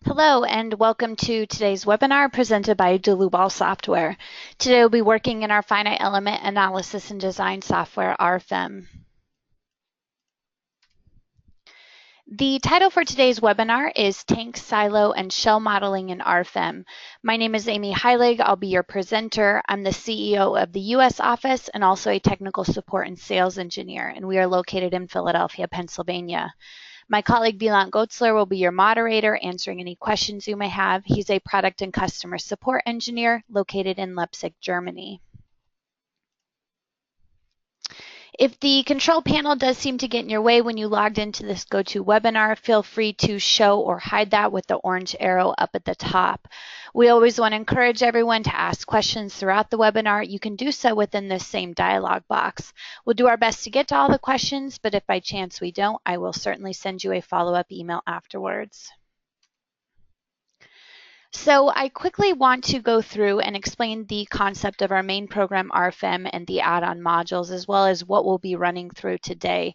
Hello and welcome to today's webinar presented by Dlubal Software. Today we'll be working in our finite element analysis and design software, RFEM. The title for today's webinar is Tank, Silo, and Shell Modeling in RFEM. My name is Amy Heilig. I'll be your presenter. I'm the CEO of the U.S. office and also a technical support and sales engineer, and we are located in Philadelphia, Pennsylvania. My colleague Wieland Gotzler will be your moderator, answering any questions you may have. He's a product and customer support engineer located in Leipzig, Germany. If the control panel does seem to get in your way when you logged into this GoToWebinar, feel free to show or hide that with the orange arrow up at the top. We always want to encourage everyone to ask questions throughout the webinar. You can do so within this same dialog box. We'll do our best to get to all the questions, but if by chance we don't, I will certainly send you a follow-up email afterwards. So I quickly want to go through and explain the concept of our main program RFEM and the add-on modules, as well as what we'll be running through today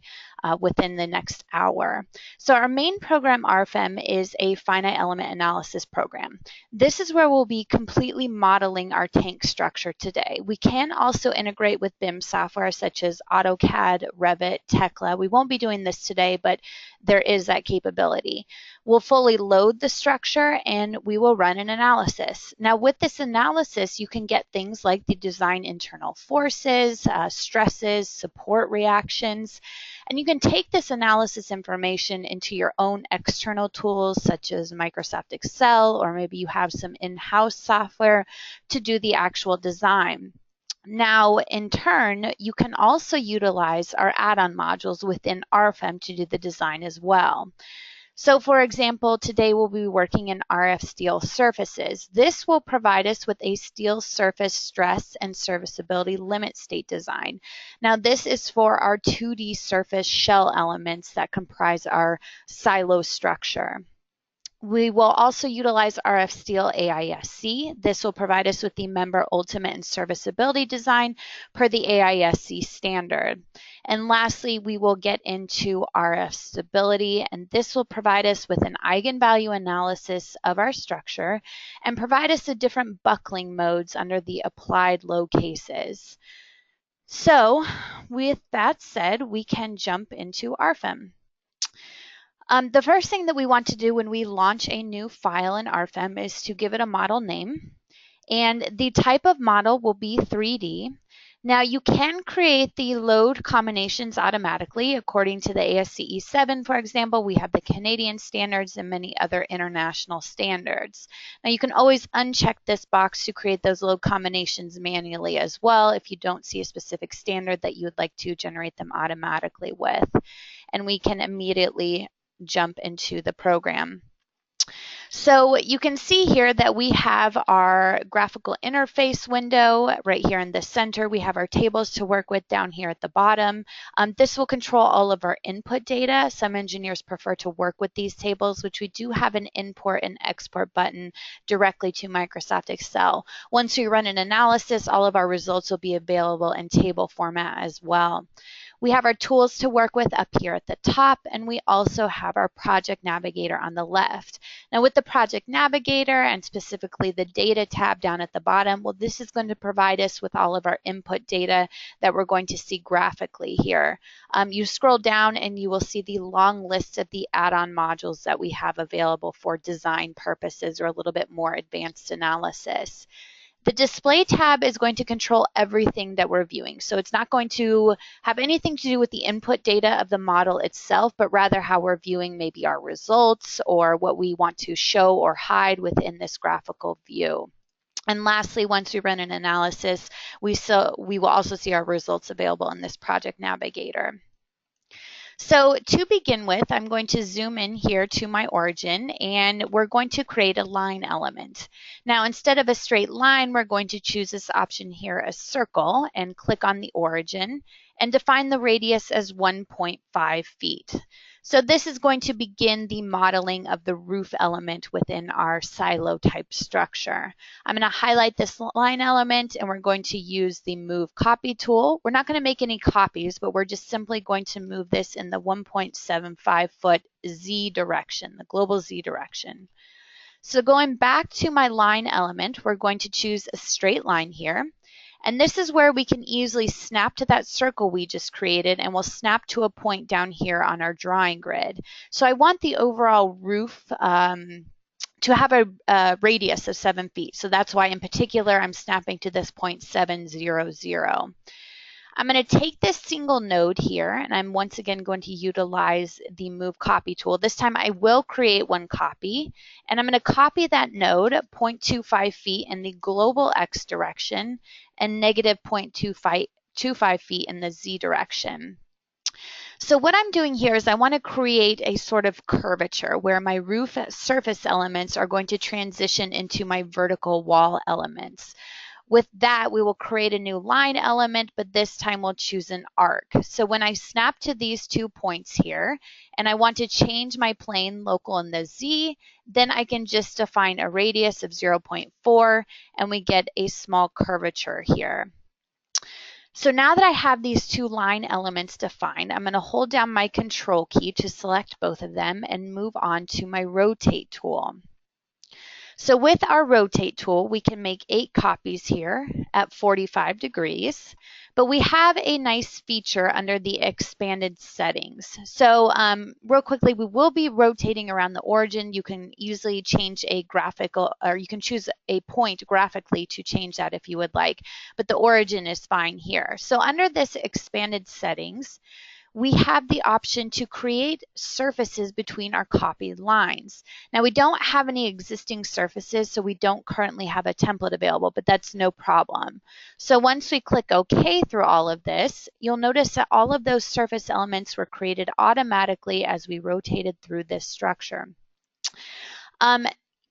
within the next hour. So our main program RFEM is a finite element analysis program. This is where we'll be completely modeling our tank structure today. We can also integrate with BIM software such as AutoCAD, Revit, Tekla. We won't be doing this today, but there is that capability. We'll fully load the structure and we will run an analysis. Now with this analysis, you can get things like the design internal forces, stresses, support reactions, and you can take this analysis information into your own external tools such as Microsoft Excel, or maybe you have some in-house software to do the actual design. Now, in turn, you can also utilize our add-on modules within RFEM to do the design as well. So for example, today we'll be working in RF-STEEL surfaces. This will provide us with a steel surface stress and serviceability limit state design. Now this is for our 2D surface shell elements that comprise our silo structure. We will also utilize RF-STEEL AISC. This will provide us with the member ultimate and serviceability design per the AISC standard. And lastly, we will get into RF stability, and this will provide us with an eigenvalue analysis of our structure and provide us the different buckling modes under the applied load cases. So with that said, we can jump into RFEM. The first thing that we want to do when we launch a new file in RFEM is to give it a model name. And the type of model will be 3D. Now you can create the load combinations automatically according to the ASCE 7, for example. We have the Canadian standards and many other international standards. Now you can always uncheck this box to create those load combinations manually as well if you don't see a specific standard that you would like to generate them automatically with. And we can immediately jump into the program. So you can see here that we have our graphical interface window right here in the center. We have our tables to work with down here at the bottom. This will control all of our input data. Some engineers prefer to work with these tables, which we do have an import and export button directly to Microsoft Excel. Once we run an analysis, all of our results will be available in table format as well. We have our tools to work with up here at the top, and we also have our project navigator on the left. Now with the project navigator and specifically the data tab down at the bottom, well, this is going to provide us with all of our input data that we're going to see graphically here. You scroll down and you will see the long list of the add-on modules that we have available for design purposes or a little bit more advanced analysis. The display tab is going to control everything that we're viewing. So it's not going to have anything to do with the input data of the model itself, but rather how we're viewing maybe our results or what we want to show or hide within this graphical view. And lastly, once we run an analysis, we will also see our results available in this project navigator. So to begin with, I'm going to zoom in here to my origin, and we're going to create a line element. Now, instead of a straight line, we're going to choose this option here, a circle, and click on the origin and define the radius as 1.5 feet. So this is going to begin the modeling of the roof element within our silo type structure. I'm going to highlight this line element and we're going to use the move copy tool. We're not going to make any copies, but we're just simply going to move this in the 1.75 foot Z direction, the global Z direction. So going back to my line element, we're going to choose a straight line here. And this is where we can easily snap to that circle we just created, and we'll snap to a point down here on our drawing grid. So I want the overall roof to have a radius of 7 feet. So that's why in particular I'm snapping to this point 700. I'm going to take this single node here, and I'm once again going to utilize the Move Copy tool. This time I will create one copy, and I'm going to copy that node 0.25 feet in the global X direction and negative 0.25 feet in the Z direction. So what I'm doing here is I want to create a sort of curvature where my roof surface elements are going to transition into my vertical wall elements. With that, we will create a new line element, but this time we'll choose an arc. So when I snap to these 2 points here, and I want to change my plane local in the Z, then I can just define a radius of 0.4, and we get a small curvature here. So now that I have these two line elements defined, I'm going to hold down my Control key to select both of them and move on to my Rotate tool. So with our Rotate tool, we can make 8 copies here at 45 degrees, but we have a nice feature under the expanded settings. So real quickly, we will be rotating around the origin. You can easily change a graphical, or you can choose a point graphically to change that if you would like, but the origin is fine here. So under this expanded settings, we have the option to create surfaces between our copied lines. Now we don't have any existing surfaces, so we don't currently have a template available, but that's no problem. So once we click OK through all of this, you'll notice that all of those surface elements were created automatically as we rotated through this structure.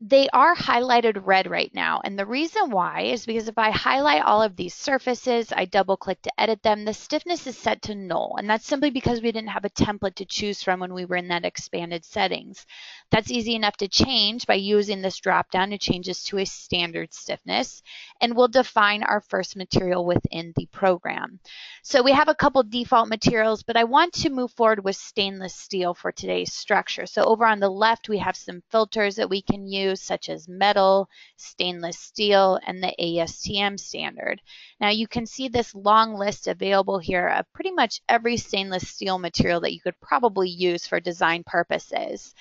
They are highlighted red right now, and the reason why is because if I highlight all of these surfaces, I double click to edit them, the stiffness is set to null, and that's simply because we didn't have a template to choose from when we were in that expanded settings. That's easy enough to change by using this drop down to change this to a standard stiffness, and we'll define our first material within the program. So we have a couple default materials, but I want to move forward with stainless steel for today's structure. So over on the left, we have some filters that we can use, such as metal, stainless steel, and the ASTM standard. Now you can see this long list available here of pretty much every stainless steel material that you could probably use for design purposes.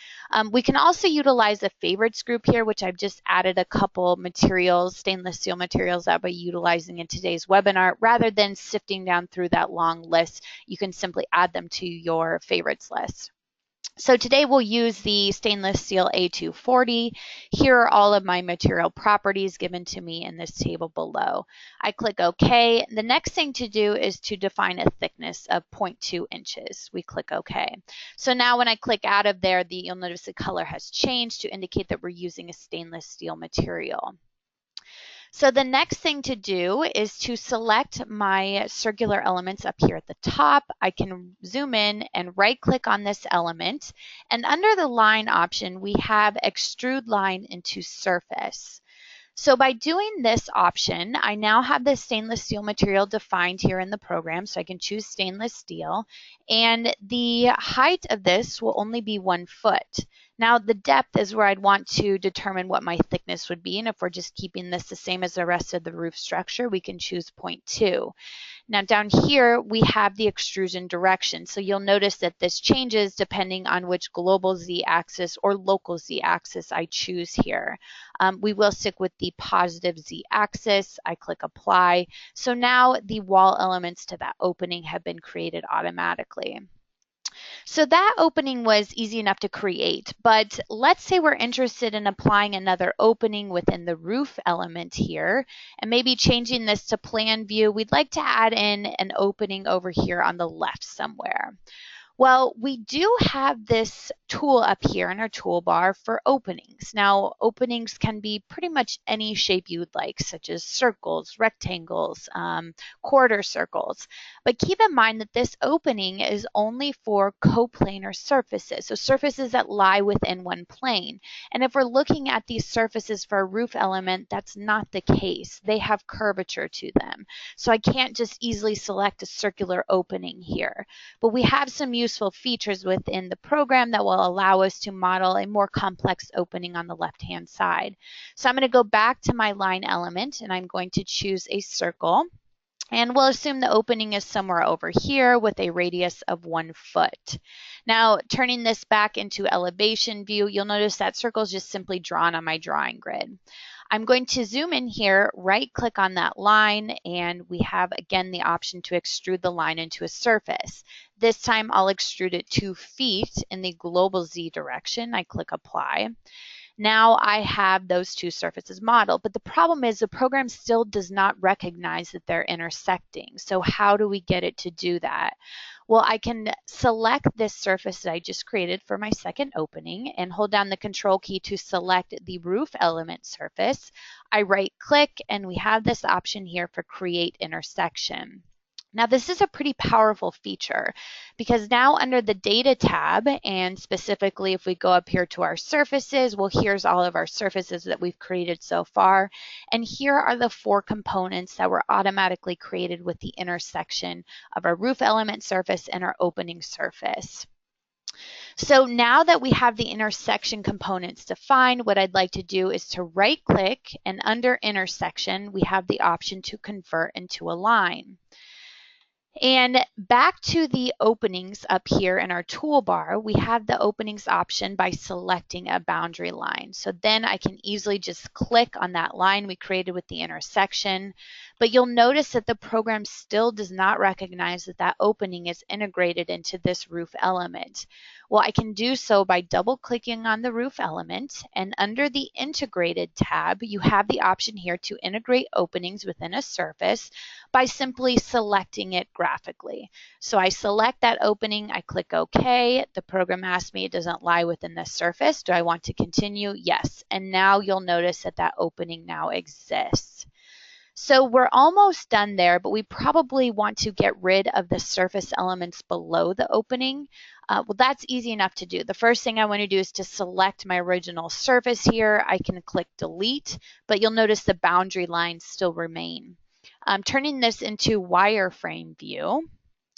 We can also utilize a favorites group here, which I've just added a couple materials, stainless steel materials that I'll be utilizing in today's webinar. Rather than sifting down through that long list, you can simply add them to your favorites list. So today we'll use the stainless steel A240. Here are all of my material properties given to me in this table below. I click OK. The next thing to do is to define a thickness of 0.2 inches. We click OK. So now when I click out of there, you'll notice the color has changed to indicate that we're using a stainless steel material. So the next thing to do is to select my circular elements up here at the top. I can zoom in and right click on this element, and under the line option we have extrude line into surface. So by doing this option, I now have the stainless steel material defined here in the program, so I can choose stainless steel, and the height of this will only be 1 foot. Now the depth is where I'd want to determine what my thickness would be, and if we're just keeping this the same as the rest of the roof structure, we can choose 0.2. Now down here we have the extrusion direction, so you'll notice that this changes depending on which global z-axis or local z-axis I choose here. We will stick with the positive z-axis. I click apply. So now the wall elements to that opening have been created automatically. So that opening was easy enough to create, but let's say we're interested in applying another opening within the roof element here, and maybe changing this to plan view. We'd like to add in an opening over here on the left somewhere. Well, we do have this tool up here in our toolbar for openings. Now, openings can be pretty much any shape you would like, such as circles, rectangles, quarter circles. But keep in mind that this opening is only for coplanar surfaces, so surfaces that lie within one plane. And if we're looking at these surfaces for a roof element, that's not the case. They have curvature to them. So I can't just easily select a circular opening here. But we have some useful features within the program that will allow us to model a more complex opening on the left-hand side. So I'm going to go back to my line element, and I'm going to choose a circle. And we'll assume the opening is somewhere over here with a radius of 1 foot. Now, turning this back into elevation view, you'll notice that circle is just simply drawn on my drawing grid. I'm going to zoom in here, right-click on that line, and we have, again, the option to extrude the line into a surface. This time, I'll extrude it 2 feet in the global Z direction. I click Apply. Now I have those two surfaces modeled, but the problem is the program still does not recognize that they're intersecting. So how do we get it to do that? Well, I can select this surface that I just created for my second opening and hold down the Control key to select the roof element surface. I right click and we have this option here for Create Intersection. Now this is a pretty powerful feature because now under the Data tab, and specifically if we go up here to our surfaces, well, here's all of our surfaces that we've created so far. And here are the 4 components that were automatically created with the intersection of our roof element surface and our opening surface. So now that we have the intersection components defined, what I'd like to do is to right click, and under intersection, we have the option to convert into a line. And back to the openings up here in our toolbar, we have the openings option by selecting a boundary line. So then I can easily just click on that line we created with the intersection. But you'll notice that the program still does not recognize that that opening is integrated into this roof element. Well, I can do so by double clicking on the roof element, and under the Integrated tab, you have the option here to integrate openings within a surface by simply selecting it graphically. So I select that opening, I click OK. The program asks me it doesn't lie within the surface. Do I want to continue? Yes. And now you'll notice that that opening now exists. So we're almost done there, but we probably want to get rid of the surface elements below the opening. Well, that's easy enough to do. The first thing I want to do is to select my original surface here. I can click Delete, but you'll notice the boundary lines still remain. Turning this into wireframe view,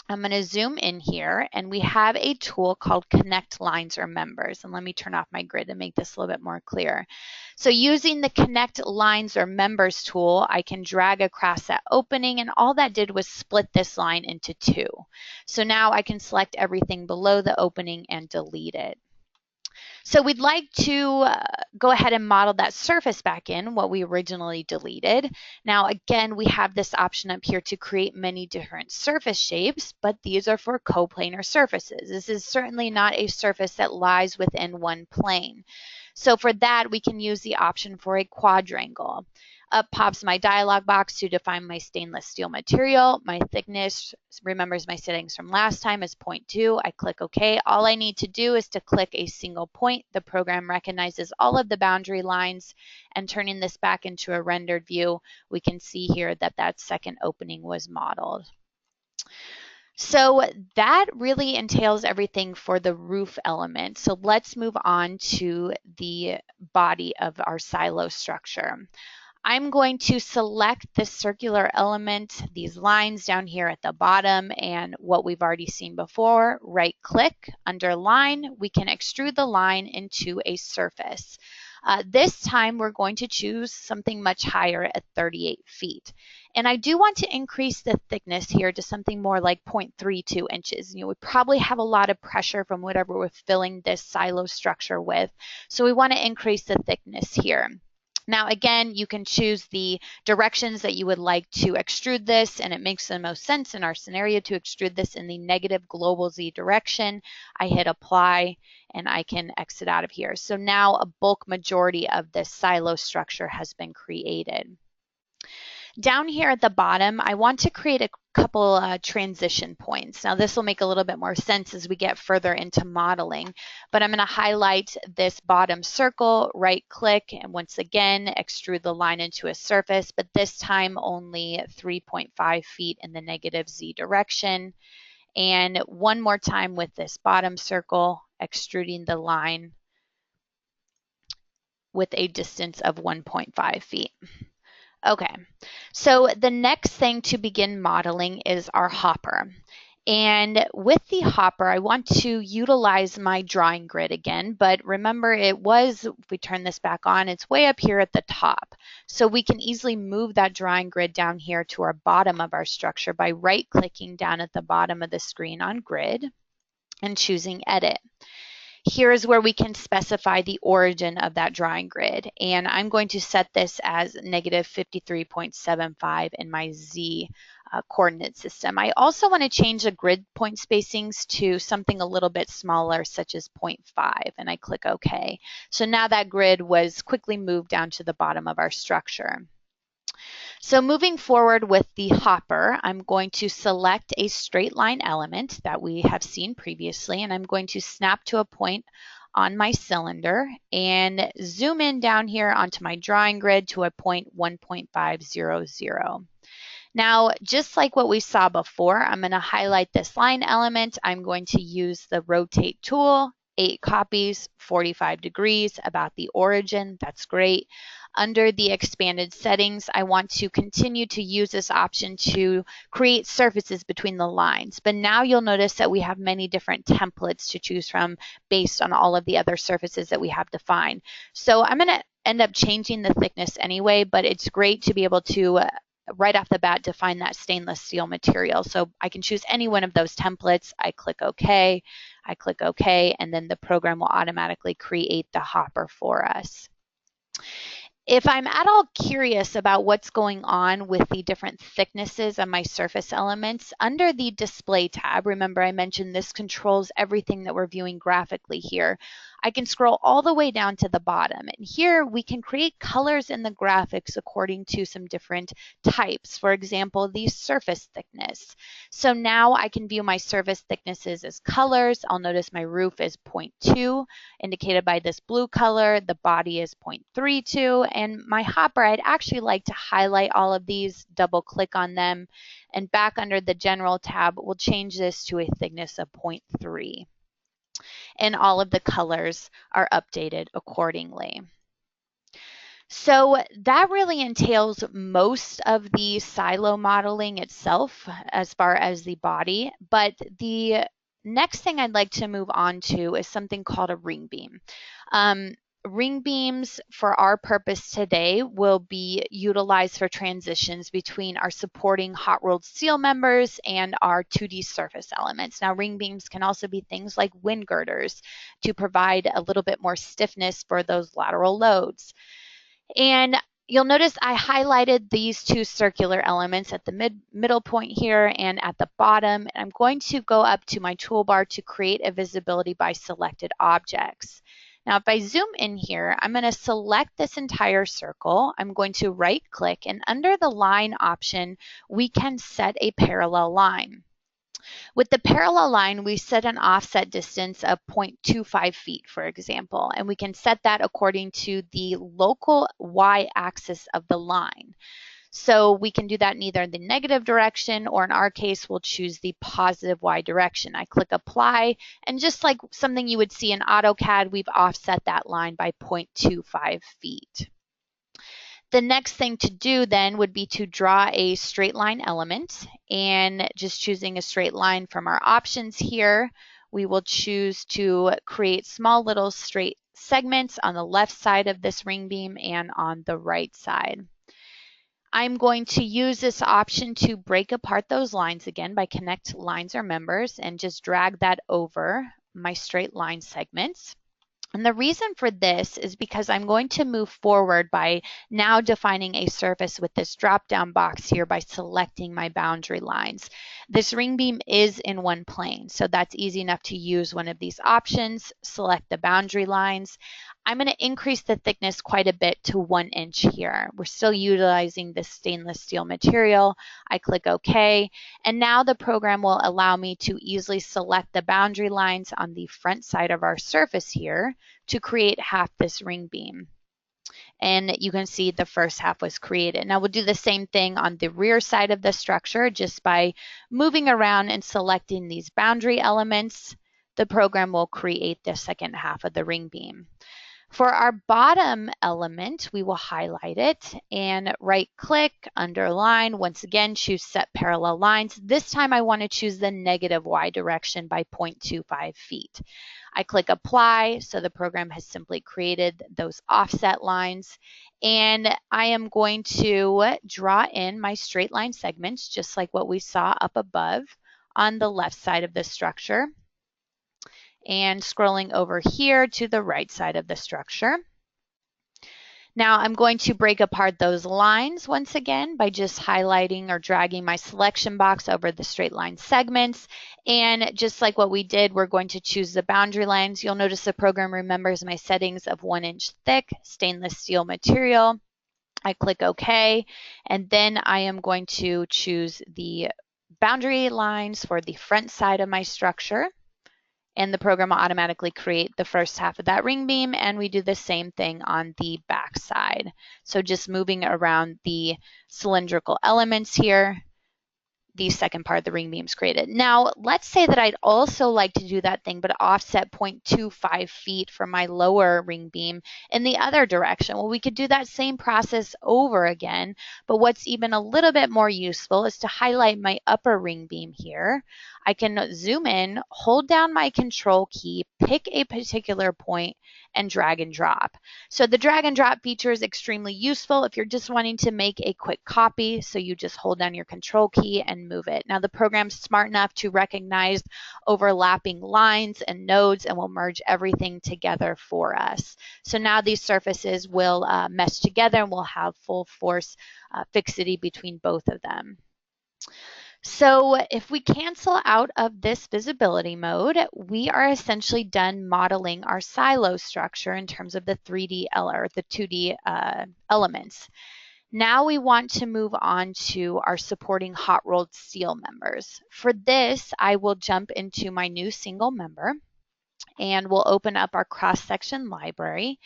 I'm going to zoom in here, and we have a tool called Connect Lines or Members. And let me turn off my grid to make this a little bit more clear. So using the Connect Lines or Members tool, I can drag across that opening, and all that did was split this line into 2. So now I can select everything below the opening and delete it. So we'd like to go ahead and model that surface back in, what we originally deleted. Now, again, we have this option up here to create many different surface shapes, but these are for coplanar surfaces. This is certainly not a surface that lies within one plane. So for that, we can use the option for a quadrangle. Up pops my dialog box to define my stainless steel material. My thickness remembers my settings from last time is 0.2. I click OK. All I need to do is to click a single point. The program recognizes all of the boundary lines, and turning this back into a rendered view, we can see here that that second opening was modeled. So that really entails everything for the roof element. So let's move on to the body of our silo structure. I'm going to select this circular element, these lines down here at the bottom, and what we've already seen before, right click, under line, we can extrude the line into a surface. This time we're going to choose something much higher at 38 feet. And I do want to increase the thickness here to something more like 0.32 inches. We probably have a lot of pressure from whatever we're filling this silo structure with. So we want to increase the thickness here. Now, again, you can choose the directions that you would like to extrude this, and it makes the most sense in our scenario to extrude this in the negative global Z direction. I hit apply, and I can exit out of here. So now a bulk majority of this silo structure has been created. Down here at the bottom, I want to create a couple transition points. Now this will make a little bit more sense as we get further into modeling, but I'm going to highlight this bottom circle, right click, and once again extrude the line into a surface, but this time only 3.5 feet in the negative Z direction. And one more time with this bottom circle, extruding the line with a distance of 1.5 feet. Okay, so the next thing to begin modeling is our hopper. And with the hopper, I want to utilize my drawing grid again, but remember it was, if we turn this back on, it's way up here at the top. So we can easily move that drawing grid down here to our bottom of our structure by right-clicking down at the bottom of the screen on grid and choosing edit. Here is where we can specify the origin of that drawing grid. And I'm going to set this as negative 53.75 in my Z coordinate system. I also want to change the grid point spacings to something a little bit smaller, such as 0.5, and I click OK. So now that grid was quickly moved down to the bottom of our structure. So moving forward with the hopper, I'm going to select a straight line element that we have seen previously, and I'm going to snap to a point on my cylinder and zoom in down here onto my drawing grid to a point 1.500. Now, just like what we saw before, I'm going to highlight this line element. I'm going to use the rotate tool, 8 copies, 45 degrees, about the origin. That's great. Under the expanded settings, I want to continue to use this option to create surfaces between the lines. But now you'll notice that we have many different templates to choose from based on all of the other surfaces that we have defined. So I'm going to end up changing the thickness anyway, but it's great to be able to right off the bat define that stainless steel material. So I can choose any one of those templates. I click OK, and then the program will automatically create the hopper for us. If I'm at all curious about what's going on with the different thicknesses of my surface elements, under the Display tab, remember I mentioned this controls everything that we're viewing graphically here, I can scroll all the way down to the bottom. And here we can create colors in the graphics according to some different types. For example, the surface thickness. So now I can view my surface thicknesses as colors. I'll notice my roof is 0.2, indicated by this blue color. The body is 0.32. And my hopper, I'd actually like to highlight all of these, double click on them, and back under the General tab, we'll change this to a thickness of 0.3. And all of the colors are updated accordingly. So that really entails most of the silo modeling itself as far as the body, but the next thing I'd like to move on to is something called a ring beam. Ring beams, for our purpose today, will be utilized for transitions between our supporting hot rolled steel members and our 2D surface elements. Now, ring beams can also be things like wind girders to provide a little bit more stiffness for those lateral loads. And you'll notice I highlighted these two circular elements at the middle point here and at the bottom. And I'm going to go up to my toolbar to create a visibility by selected objects. Now, if I zoom in here, I'm going to select this entire circle. I'm going to right click, and under the line option, we can set a parallel line. With the parallel line, we set an offset distance of 0.25 feet, for example, and we can set that according to the local y-axis of the line. So we can do that in either the negative direction, or in our case, we'll choose the positive Y direction. I click apply, and just like something you would see in AutoCAD, we've offset that line by 0.25 feet. The next thing to do then would be to draw a straight line element, and just choosing a straight line from our options here, we will choose to create small little straight segments on the left side of this ring beam and on the right side. I'm going to use this option to break apart those lines again by connect lines or members and just drag that over my straight line segments. And the reason for this is because I'm going to move forward by now defining a surface with this drop-down box here by selecting my boundary lines. This ring beam is in one plane, so that's easy enough to use one of these options, select the boundary lines. I'm going to increase the thickness quite a bit to 1 inch here. We're still utilizing this stainless steel material. I click OK, and now the program will allow me to easily select the boundary lines on the front side of our surface here to create half this ring beam. And you can see the first half was created. Now we'll do the same thing on the rear side of the structure just by moving around and selecting these boundary elements. The program will create the second half of the ring beam. For our bottom element, we will highlight it and right click, underline, once again choose set parallel lines. This time I want to choose the negative y direction by 0.25 feet. I click apply, so the program has simply created those offset lines, and I am going to draw in my straight line segments just like what we saw up above on the left side of the structure. And scrolling over here to the right side of the structure. Now I'm going to break apart those lines once again by just highlighting or dragging my selection box over the straight line segments. And just like what we did, we're going to choose the boundary lines. You'll notice the program remembers my settings of 1 inch thick stainless steel material. I click OK, and then I am going to choose the boundary lines for the front side of my structure. And the program will automatically create the first half of that ring beam, and we do the same thing on the back side. So just moving around the cylindrical elements here, the second part of the ring beam is created. Now, let's say that I'd also like to do that thing, but offset 0.25 feet from my lower ring beam in the other direction. Well, we could do that same process over again, but what's even a little bit more useful is to highlight my upper ring beam here. I can zoom in, hold down my control key, pick a particular point, and drag and drop. So the drag and drop feature is extremely useful if you're just wanting to make a quick copy. So you just hold down your control key and move it. Now the program's smart enough to recognize overlapping lines and nodes and will merge everything together for us. So now these surfaces will mesh together and we'll have full force fixity between both of them. So if we cancel out of this visibility mode, we are essentially done modeling our silo structure in terms of the 3D or the 2D elements. Now we want to move on to our supporting hot rolled steel members. For this, I will jump into my new single member and we'll open up our cross-section library,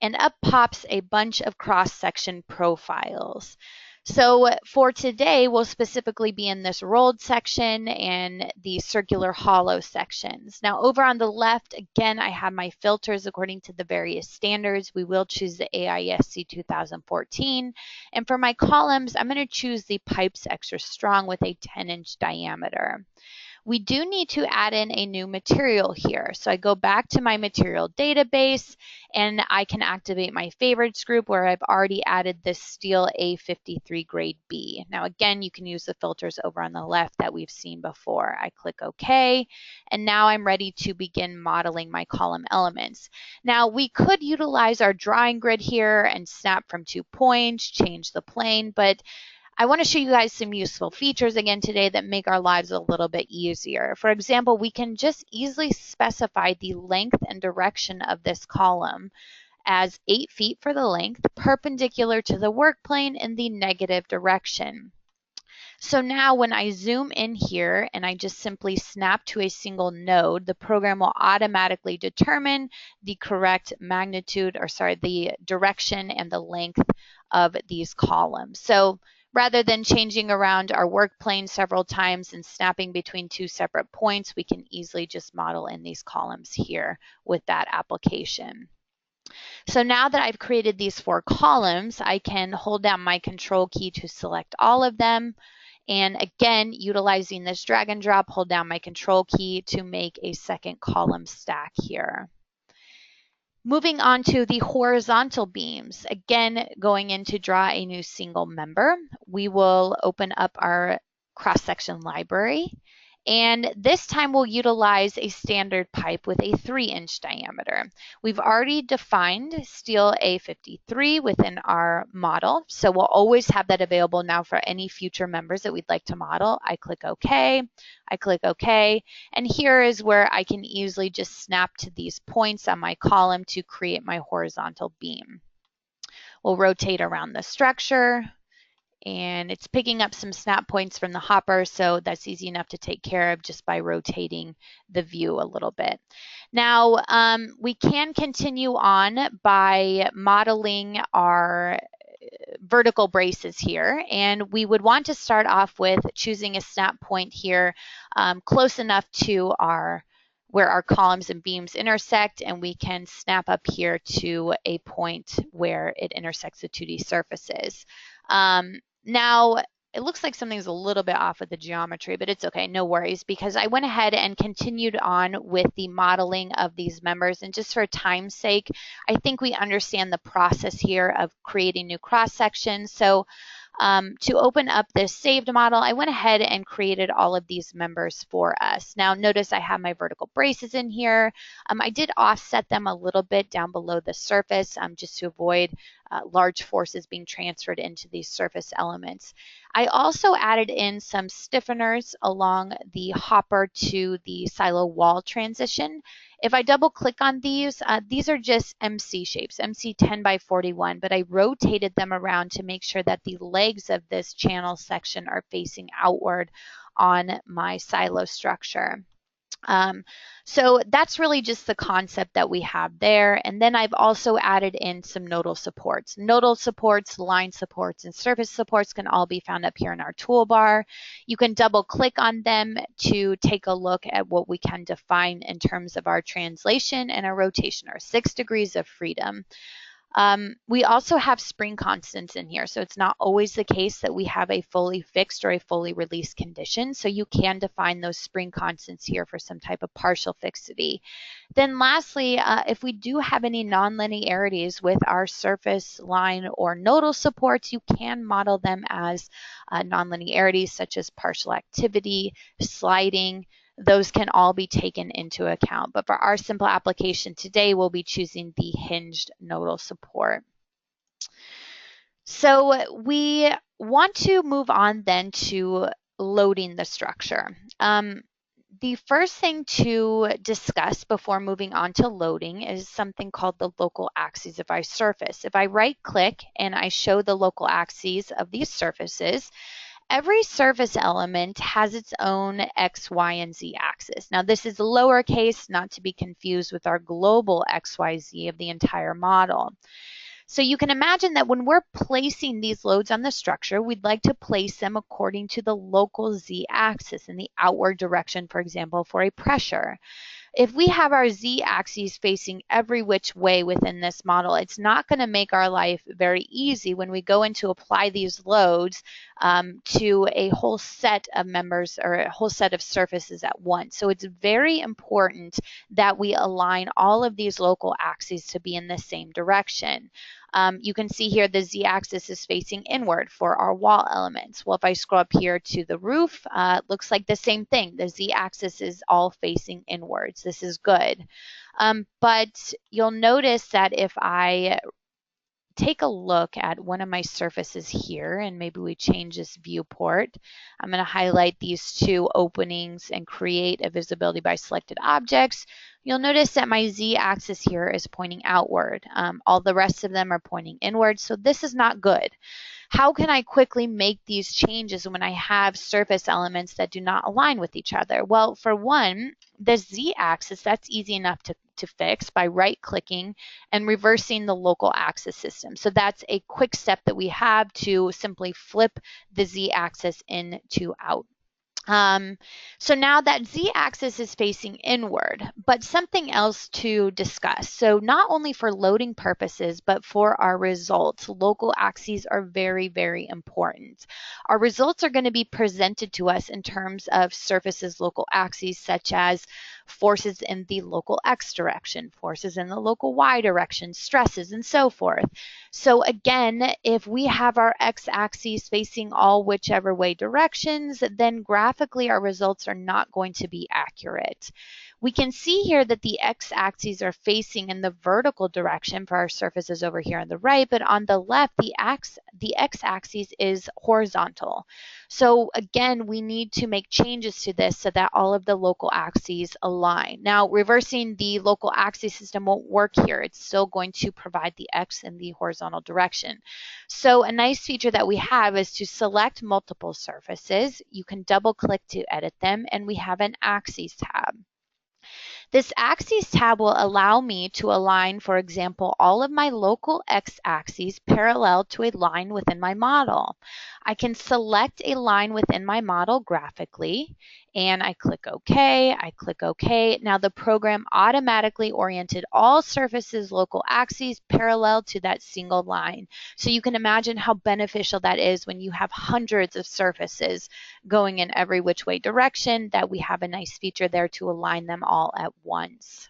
and up pops a bunch of cross-section profiles. So for today, we'll specifically be in this rolled section and the circular hollow sections. Now over on the left, again, I have my filters according to the various standards. We will choose the AISC 2014. And for my columns, I'm going to choose the pipes extra strong with a 10-inch diameter. We do need to add in a new material here. So I go back to my material database and I can activate my favorites group where I've already added this steel A53 grade B. Now again, you can use the filters over on the left that we've seen before. I click OK, and now I'm ready to begin modeling my column elements. Now we could utilize our drawing grid here and snap from 2 points, change the plane, but I want to show you guys some useful features again today that make our lives a little bit easier. For example, we can just easily specify the length and direction of this column as 8 feet for the length, perpendicular to the work plane in the negative direction. So now when I zoom in here and I just simply snap to a single node, the program will automatically determine the correct magnitude, or sorry, the direction and the length of these columns. So rather than changing around our work plane several times and snapping between 2 separate points, we can easily just model in these columns here with that application. So now that I've created these 4 columns, I can hold down my control key to select all of them. And again, utilizing this drag and drop, hold down my control key to make a second column stack here. Moving on to the horizontal beams, again, going in to draw a new single member, we will open up our cross-section library And this time we'll utilize a standard pipe with a 3-inch diameter. We've already defined steel A53 within our model, so we'll always have that available now for any future members that we'd like to model. I click OK, I click OK, and here is where I can easily just snap to these points on my column to create my horizontal beam. We'll rotate around the structure, and it's picking up some snap points from the hopper, so that's easy enough to take care of just by rotating the view a little bit. Now, we can continue on by modeling our vertical braces here, and we would want to start off with choosing a snap point here close enough to where our columns and beams intersect, and we can snap up here to a point where it intersects the 2D surfaces. Now, it looks like something's a little bit off with the geometry, but it's okay, no worries, because I went ahead and continued on with the modeling of these members. And just for time's sake, I think we understand the process here of creating new cross sections. So to open up this saved model, I went ahead and created all of these members for us. Now notice I have my vertical braces in here. I did offset them a little bit down below the surface just to avoid large forces being transferred into these surface elements. I also added in some stiffeners along the hopper to the silo wall transition. If I double click on these are just MC shapes, MC 10 by 41, but I rotated them around to make sure that the legs of this channel section are facing outward on my silo structure. So that's really just the concept that we have there. And then I've also added in some nodal supports. Nodal supports, line supports, and surface supports can all be found up here in our toolbar. You can double click on them to take a look at what we can define in terms of our translation and our rotation, our 6 degrees of freedom. We also have spring constants in here, so it's not always the case that we have a fully fixed or a fully released condition, so you can define those spring constants here for some type of partial fixity. Then lastly, if we do have any nonlinearities with our surface, line, or nodal supports, you can model them as nonlinearities such as partial activity, sliding. Those can all be taken into account. But for our simple application today, we'll be choosing the hinged nodal support. So we want to move on then to loading the structure. The first thing to discuss before moving on to loading is something called the local axes of our surface. If I right click and I show the local axes of these surfaces, every surface element has its own X, Y, and Z axis. Now this is lowercase, not to be confused with our global X, Y, Z of the entire model. So you can imagine that when we're placing these loads on the structure, we'd like to place them according to the local Z axis in the outward direction, for example, for a pressure. If we have our Z axes facing every which way within this model, it's not going to make our life very easy when we go in to apply these loads to a whole set of members or a whole set of surfaces at once. So it's very important that we align all of these local axes to be in the same direction. You can see here the Z-axis is facing inward for our wall elements. Well, if I scroll up here to the roof, it looks like the same thing. The Z-axis is all facing inwards. This is good. But you'll notice that if I take a look at one of my surfaces here, and maybe we change this viewport. I'm going to highlight these two openings and create a visibility by selected objects. You'll notice that my Z-axis here is pointing outward. All the rest of them are pointing inward, so this is not good. How can I quickly make these changes when I have surface elements that do not align with each other? Well, for one, the Z-axis, that's easy enough to fix by right-clicking and reversing the local axis system. So that's a quick step that we have to simply flip the Z-axis in to out. So now that Z-axis is facing inward, but something else to discuss. So not only for loading purposes, but for our results, local axes are very, very important. Our results are going to be presented to us in terms of surfaces local axes, such as forces in the local X direction, forces in the local Y direction, stresses, and so forth. So again, if we have our X axes facing all whichever way directions, then graphs graphically our results are not going to be accurate. We can see here that the x-axes are facing in the vertical direction for our surfaces over here on the right, but on the left, the x-axis is horizontal. So again, we need to make changes to this so that all of the local axes align. Now, reversing the local axis system won't work here. It's still going to provide the x in the horizontal direction. So a nice feature that we have is to select multiple surfaces. You can double click to edit them, and we have an axes tab. This axes tab will allow me to align, for example, all of my local x-axes parallel to a line within my model. I can select a line within my model graphically, and I click OK, I click OK. Now the program automatically oriented all surfaces' local axes parallel to that single line. So you can imagine how beneficial that is when you have hundreds of surfaces going in every which way direction, that we have a nice feature there to align them all at once.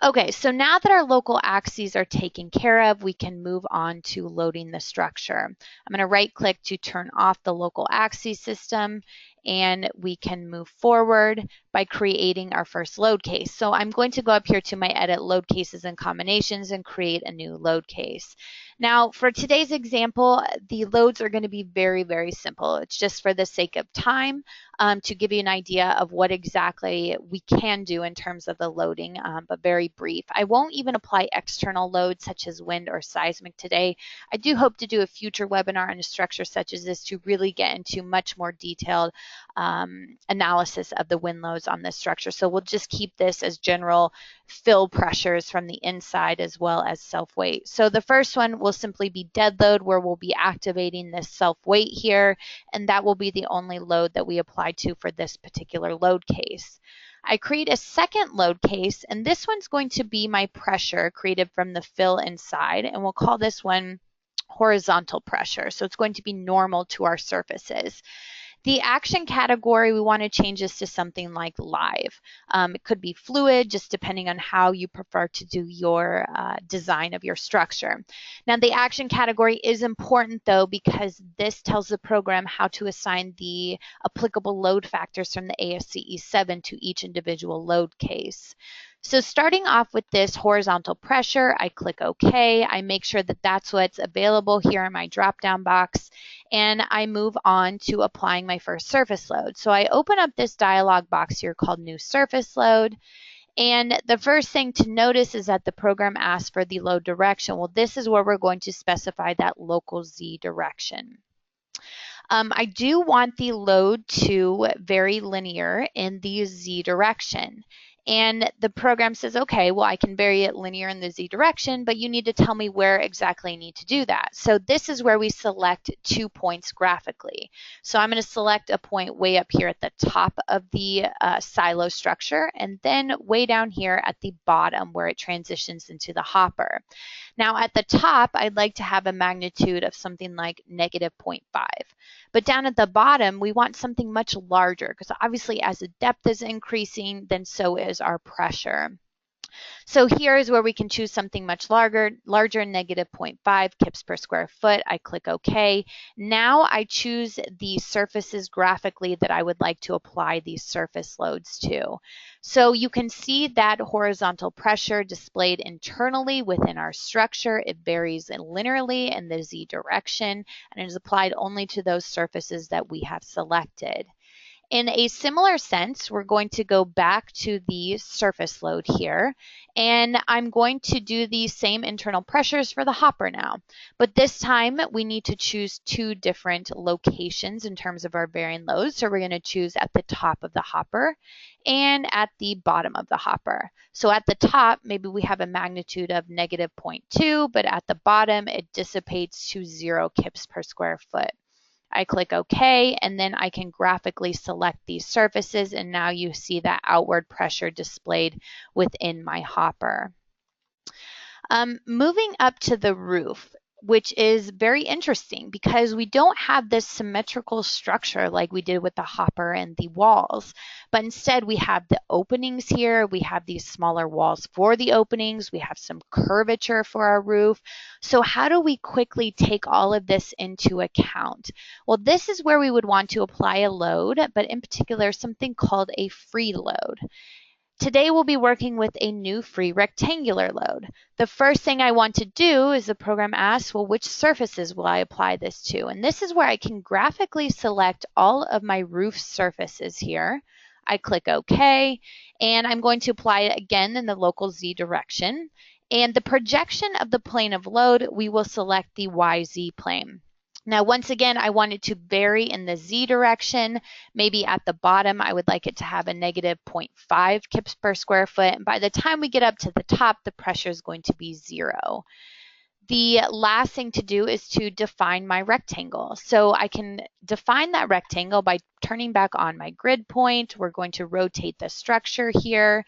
Okay, so now that our local axes are taken care of, we can move on to loading the structure. I'm going to right click to turn off the local axes system, and we can move forward by creating our first load case. So I'm going to go up here to my edit load cases and combinations and create a new load case. Now for today's example, the loads are going to be very, very simple. It's just for the sake of time to give you an idea of what exactly we can do in terms of the loading, but very brief. I won't even apply external loads such as wind or seismic today. I do hope to do a future webinar on a structure such as this to really get into much more detailed analysis of the wind loads on this structure. So we'll just keep this as general fill pressures from the inside as well as self-weight. So the first one will simply be dead load, where we'll be activating this self-weight here, and that will be the only load that we apply to for this particular load case. I create a second load case, and this one's going to be my pressure created from the fill inside, and we'll call this one horizontal pressure. So it's going to be normal to our surfaces. The action category, we want to change this to something like live. It could be fluid, just depending on how you prefer to do your design of your structure. Now, the action category is important, though, because this tells the program how to assign the applicable load factors from the ASCE 7 to each individual load case. So starting off with this horizontal pressure, I click OK. I make sure that that's what's available here in my drop-down box, and I move on to applying my first surface load. So I open up this dialog box here called New Surface Load, and the first thing to notice is that the program asks for the load direction. Well, this is where we're going to specify that local Z direction. I do want the load to vary linear in the Z direction. And the program says, okay, well, I can vary it linear in the Z direction, but you need to tell me where exactly I need to do that. So this is where we select 2 points graphically. So I'm going to select a point way up here at the top of the silo structure, and then way down here at the bottom where it transitions into the hopper. Now at the top, I'd like to have a magnitude of something like -0.5. But down at the bottom, we want something much larger, because obviously as the depth is increasing, then so is our pressure. So here is where we can choose something much larger, -0.5 kips per square foot. I click OK. Now I choose the surfaces graphically that I would like to apply these surface loads to. So you can see that horizontal pressure displayed internally within our structure. It varies linearly in the Z direction, and it is applied only to those surfaces that we have selected. In a similar sense, we're going to go back to the surface load here, and I'm going to do the same internal pressures for the hopper now. But this time, we need to choose 2 different locations in terms of our varying loads. So we're going to choose at the top of the hopper and at the bottom of the hopper. So at the top, maybe we have a magnitude of -0.2, but at the bottom, it dissipates to 0 kips per square foot. I click OK, and then I can graphically select these surfaces, and now you see that outward pressure displayed within my hopper. Moving up to the roof. which is very interesting because we don't have this symmetrical structure like we did with the hopper and the walls, but instead we have the openings here, we have these smaller walls for the openings, we have some curvature for our roof. So how do we quickly take all of this into account? Well, this is where we would want to apply a load, but in particular something called a free load. Today we'll be working with a new free rectangular load. The first thing I want to do is the program asks, well, which surfaces will I apply this to? And this is where I can graphically select all of my roof surfaces here. I click OK, and I'm going to apply it again in the local Z direction. And the projection of the plane of load, we will select the YZ plane. Now, once again, I want it to vary in the Z direction. Maybe at the bottom, I would like it to have a negative 0.5 kips per square foot. And by the time we get up to the top, the pressure is going to be 0. The last thing to do is to define my rectangle. So I can define that rectangle by turning back on my grid point. We're going to rotate the structure here.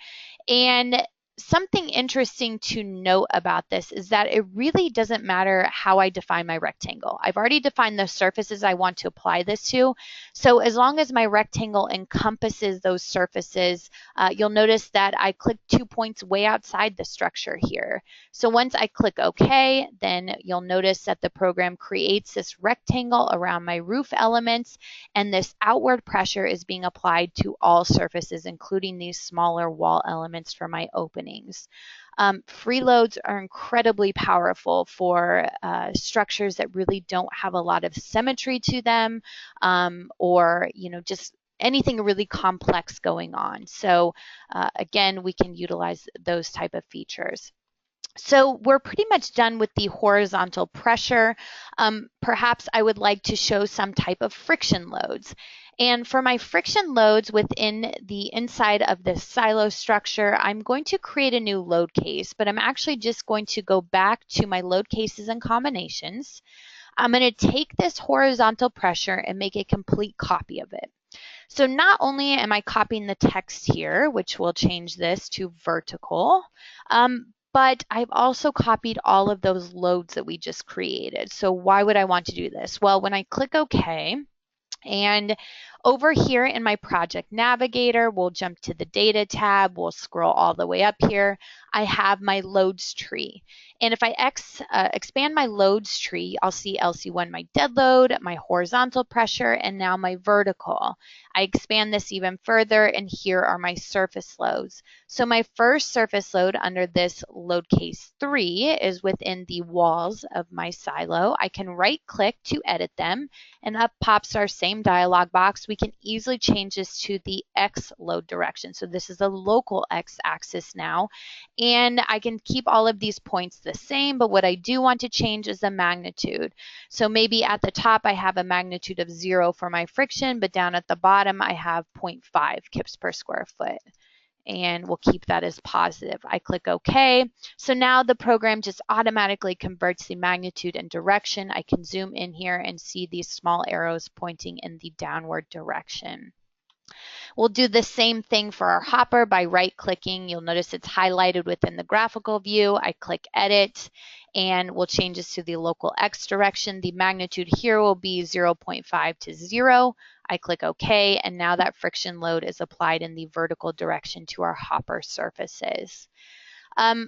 And something interesting to note about this is that it really doesn't matter how I define my rectangle. I've already defined the surfaces I want to apply this to. So as long as my rectangle encompasses those surfaces, you'll notice that I clicked 2 points way outside the structure here. So once I click OK, then you'll notice that the program creates this rectangle around my roof elements, and this outward pressure is being applied to all surfaces, including these smaller wall elements for my openings. Free loads are incredibly powerful for structures that really don't have a lot of symmetry to them, or just anything really complex going on. So again, we can utilize those type of features. So we're pretty much done with the horizontal pressure. Perhaps I would like to show some type of friction loads. And for my friction loads within the inside of this silo structure, I'm going to create a new load case, but I'm actually just going to go back to my load cases and combinations. I'm going to take this horizontal pressure and make a complete copy of it. So not only am I copying the text here, which will change this to vertical, but I've also copied all of those loads that we just created. So why would I want to do this? Well, when I click OK, and over here in my project navigator, we'll jump to the data tab, we'll scroll all the way up here. I have my loads tree. And if I expand my loads tree, I'll see LC1, my dead load, my horizontal pressure, and now my vertical. I expand this even further, and here are my surface loads. So my first surface load under this load case 3 is within the walls of my silo. I can right click to edit them, and up pops our same dialog box. We can easily change this to the X load direction. So this is a local X axis now. And I can keep all of these points the same, but what I do want to change is the magnitude. So maybe at the top I have a magnitude of 0 for my friction, but down at the bottom I have 0.5 kips per square foot. And we'll keep that as positive. I click OK. So now the program just automatically converts the magnitude and direction. I can zoom in here and see these small arrows pointing in the downward direction. We'll do the same thing for our hopper by right-clicking. You'll notice it's highlighted within the graphical view. I click Edit, and we'll change this to the local X direction. The magnitude here will be 0.5 to 0. I click OK, and now that friction load is applied in the vertical direction to our hopper surfaces.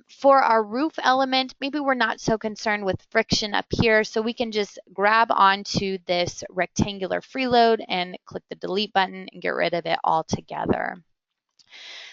For our roof element, maybe we're not so concerned with friction up here, so we can just grab onto this rectangular freeload and click the delete button and get rid of it altogether.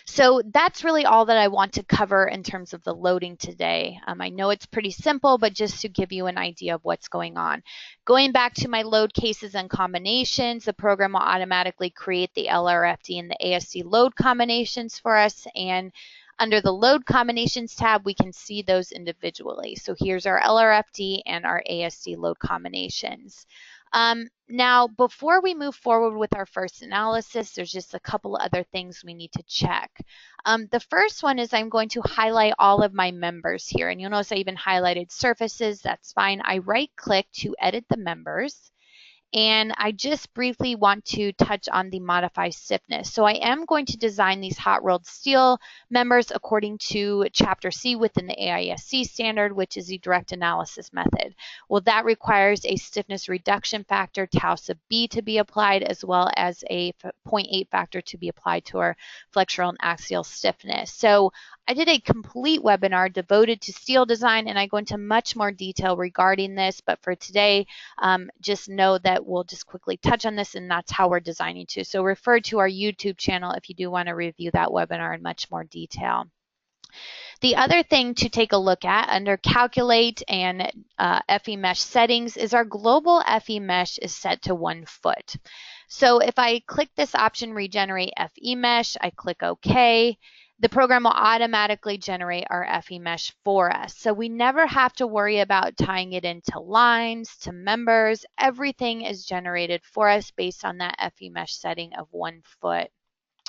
So that's really all that I want to cover in terms of the loading today. I know it's pretty simple, but just to give you an idea of what's going on. Going back to my load cases and combinations, the program will automatically create the LRFD and the AISC load combinations for us, and under the Load Combinations tab, we can see those individually. So here's our LRFD and our AISC load combinations. Now, before we move forward with our first analysis, there's just a couple other things we need to check. The first one is I'm going to highlight all of my members here. And you'll notice I even highlighted surfaces. That's fine. I right-click to edit the members. and I just briefly want to touch on the modify stiffness. So I am going to design these hot-rolled steel members according to Chapter C within the AISC standard, which is the direct analysis method. Well, that requires a stiffness reduction factor, tau sub b, to be applied, as well as a 0.8 factor to be applied to our flexural and axial stiffness. So I did a complete webinar devoted to steel design, and I go into much more detail regarding this, but for today, just know that we'll just quickly touch on this, and that's how we're designing too. So refer to our YouTube channel if you do want to review that webinar in much more detail. The other thing to take a look at under calculate and FE mesh settings is our global FE mesh is set to 1 foot. So if I click this option, regenerate FE mesh, I click OK, the program will automatically generate our FE mesh for us. So we never have to worry about tying it into lines, to members. Everything is generated for us based on that FE mesh setting of 1 foot.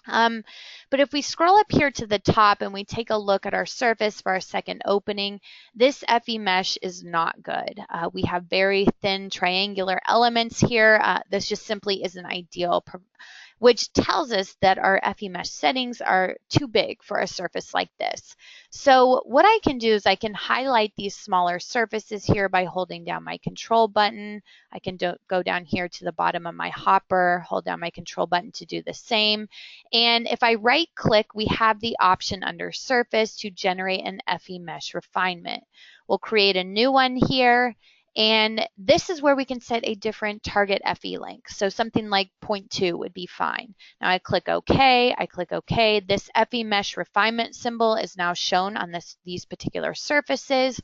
But if we scroll up here to the top and we take a look at our surface for our second opening, this FE mesh is not good. We have very thin triangular elements here. This just simply isn't ideal, which tells us that our FE mesh settings are too big for a surface like this. So what I can do is I can highlight these smaller surfaces here by holding down my control button. I can go down here to the bottom of my hopper, hold down my control button to do the same. And if I right click, we have the option under surface to generate an FE mesh refinement. We'll create a new one here. And this is where we can set a different target FE length. So something like 0.2 would be fine. Now I click OK, I click OK. This FE mesh refinement symbol is now shown on these particular surfaces.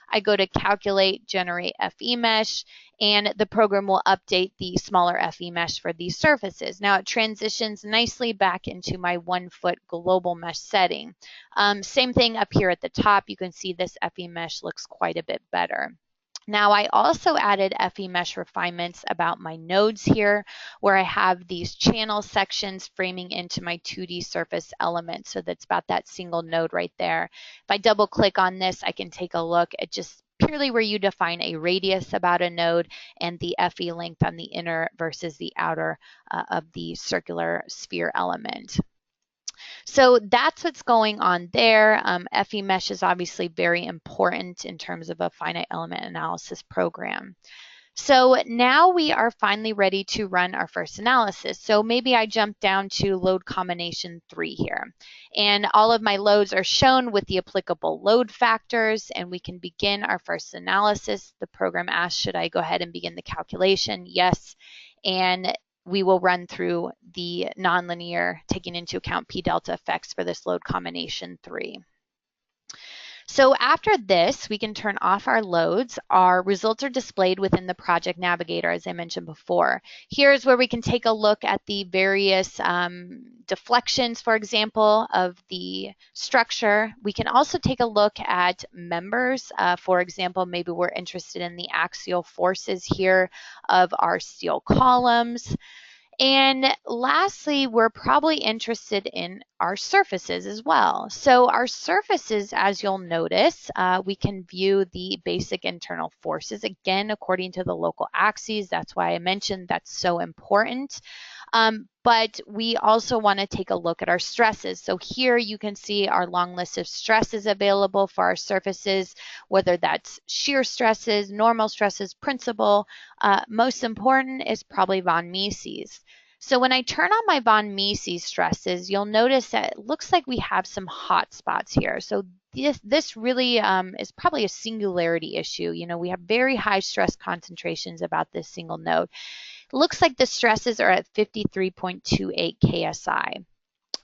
I go to calculate, generate FE mesh, and the program will update the smaller FE mesh for these surfaces. Now it transitions nicely back into my 1 foot global mesh setting. Same thing up here at the top. You can see this FE mesh looks quite a bit better. Now I also added FE mesh refinements about my nodes here, where I have these channel sections framing into my 2D surface element. So that's about that single node right there. If I double click on this, I can take a look at just purely where you define a radius about a node and the FE length on the inner versus the outer of the circular sphere element. So that's what's going on there. FE mesh is obviously very important in terms of a finite element analysis program. So now we are finally ready to run our first analysis. So maybe I jump down to load combination 3 here. And all of my loads are shown with the applicable load factors, and we can begin our first analysis. The program asks, should I go ahead and begin the calculation? Yes. And we will run through the nonlinear, taking into account P delta effects for this load combination 3. So after this, we can turn off our loads. Our results are displayed within the project navigator, as I mentioned before. Here's where we can take a look at the various deflections, for example, of the structure. We can also take a look at members. For example, maybe we're interested in the axial forces here of our steel columns. And lastly, we're probably interested in our surfaces as well. So our surfaces, as you'll notice, we can view the basic internal forces, again, according to the local axes. That's why I mentioned that's so important. But we also want to take a look at our stresses. So here you can see our long list of stresses available for our surfaces, whether that's shear stresses, normal stresses, principal. Most important is probably von Mises. So when I turn on my von Mises stresses, you'll notice that it looks like we have some hot spots here. So this really is probably a singularity issue. You know, we have very high stress concentrations about this single node. It looks like the stresses are at 53.28 KSI.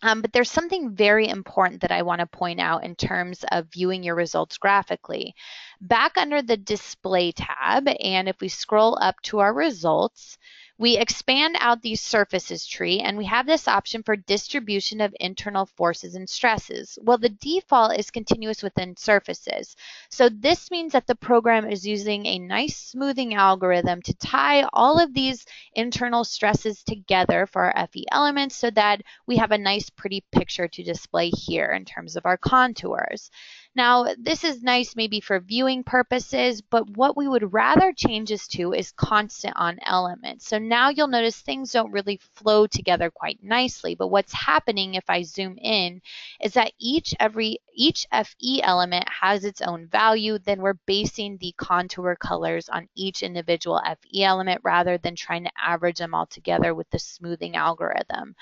But there's something very important that I want to point out in terms of viewing your results graphically. Back under the Display tab, and if we scroll up to our results, we expand out the surfaces tree, and we have this option for distribution of internal forces and stresses. Well, the default is continuous within surfaces. So this means that the program is using a nice smoothing algorithm to tie all of these internal stresses together for our FE elements so that we have a nice pretty picture to display here in terms of our contours. Now, this is nice maybe for viewing purposes, but what we would rather change this to is constant on elements. So now you'll notice things don't really flow together quite nicely, but what's happening if I zoom in is that each FE element has its own value. Then we're basing the contour colors on each individual FE element rather than trying to average them all together with the smoothing algorithm.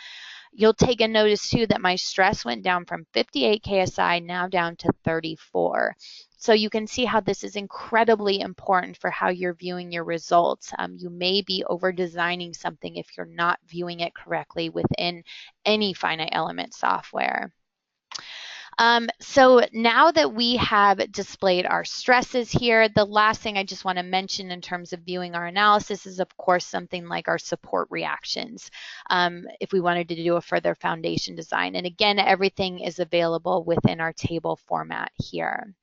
You'll take a notice too that my stress went down from 58 KSI now down to 34. So you can see how this is incredibly important for how you're viewing your results. You may be over designing something if you're not viewing it correctly within any finite element software. So now that we have displayed our stresses here, the last thing I just want to mention in terms of viewing our analysis is, of course, something like our support reactions, if we wanted to do a further foundation design. And again, everything is available within our table format here.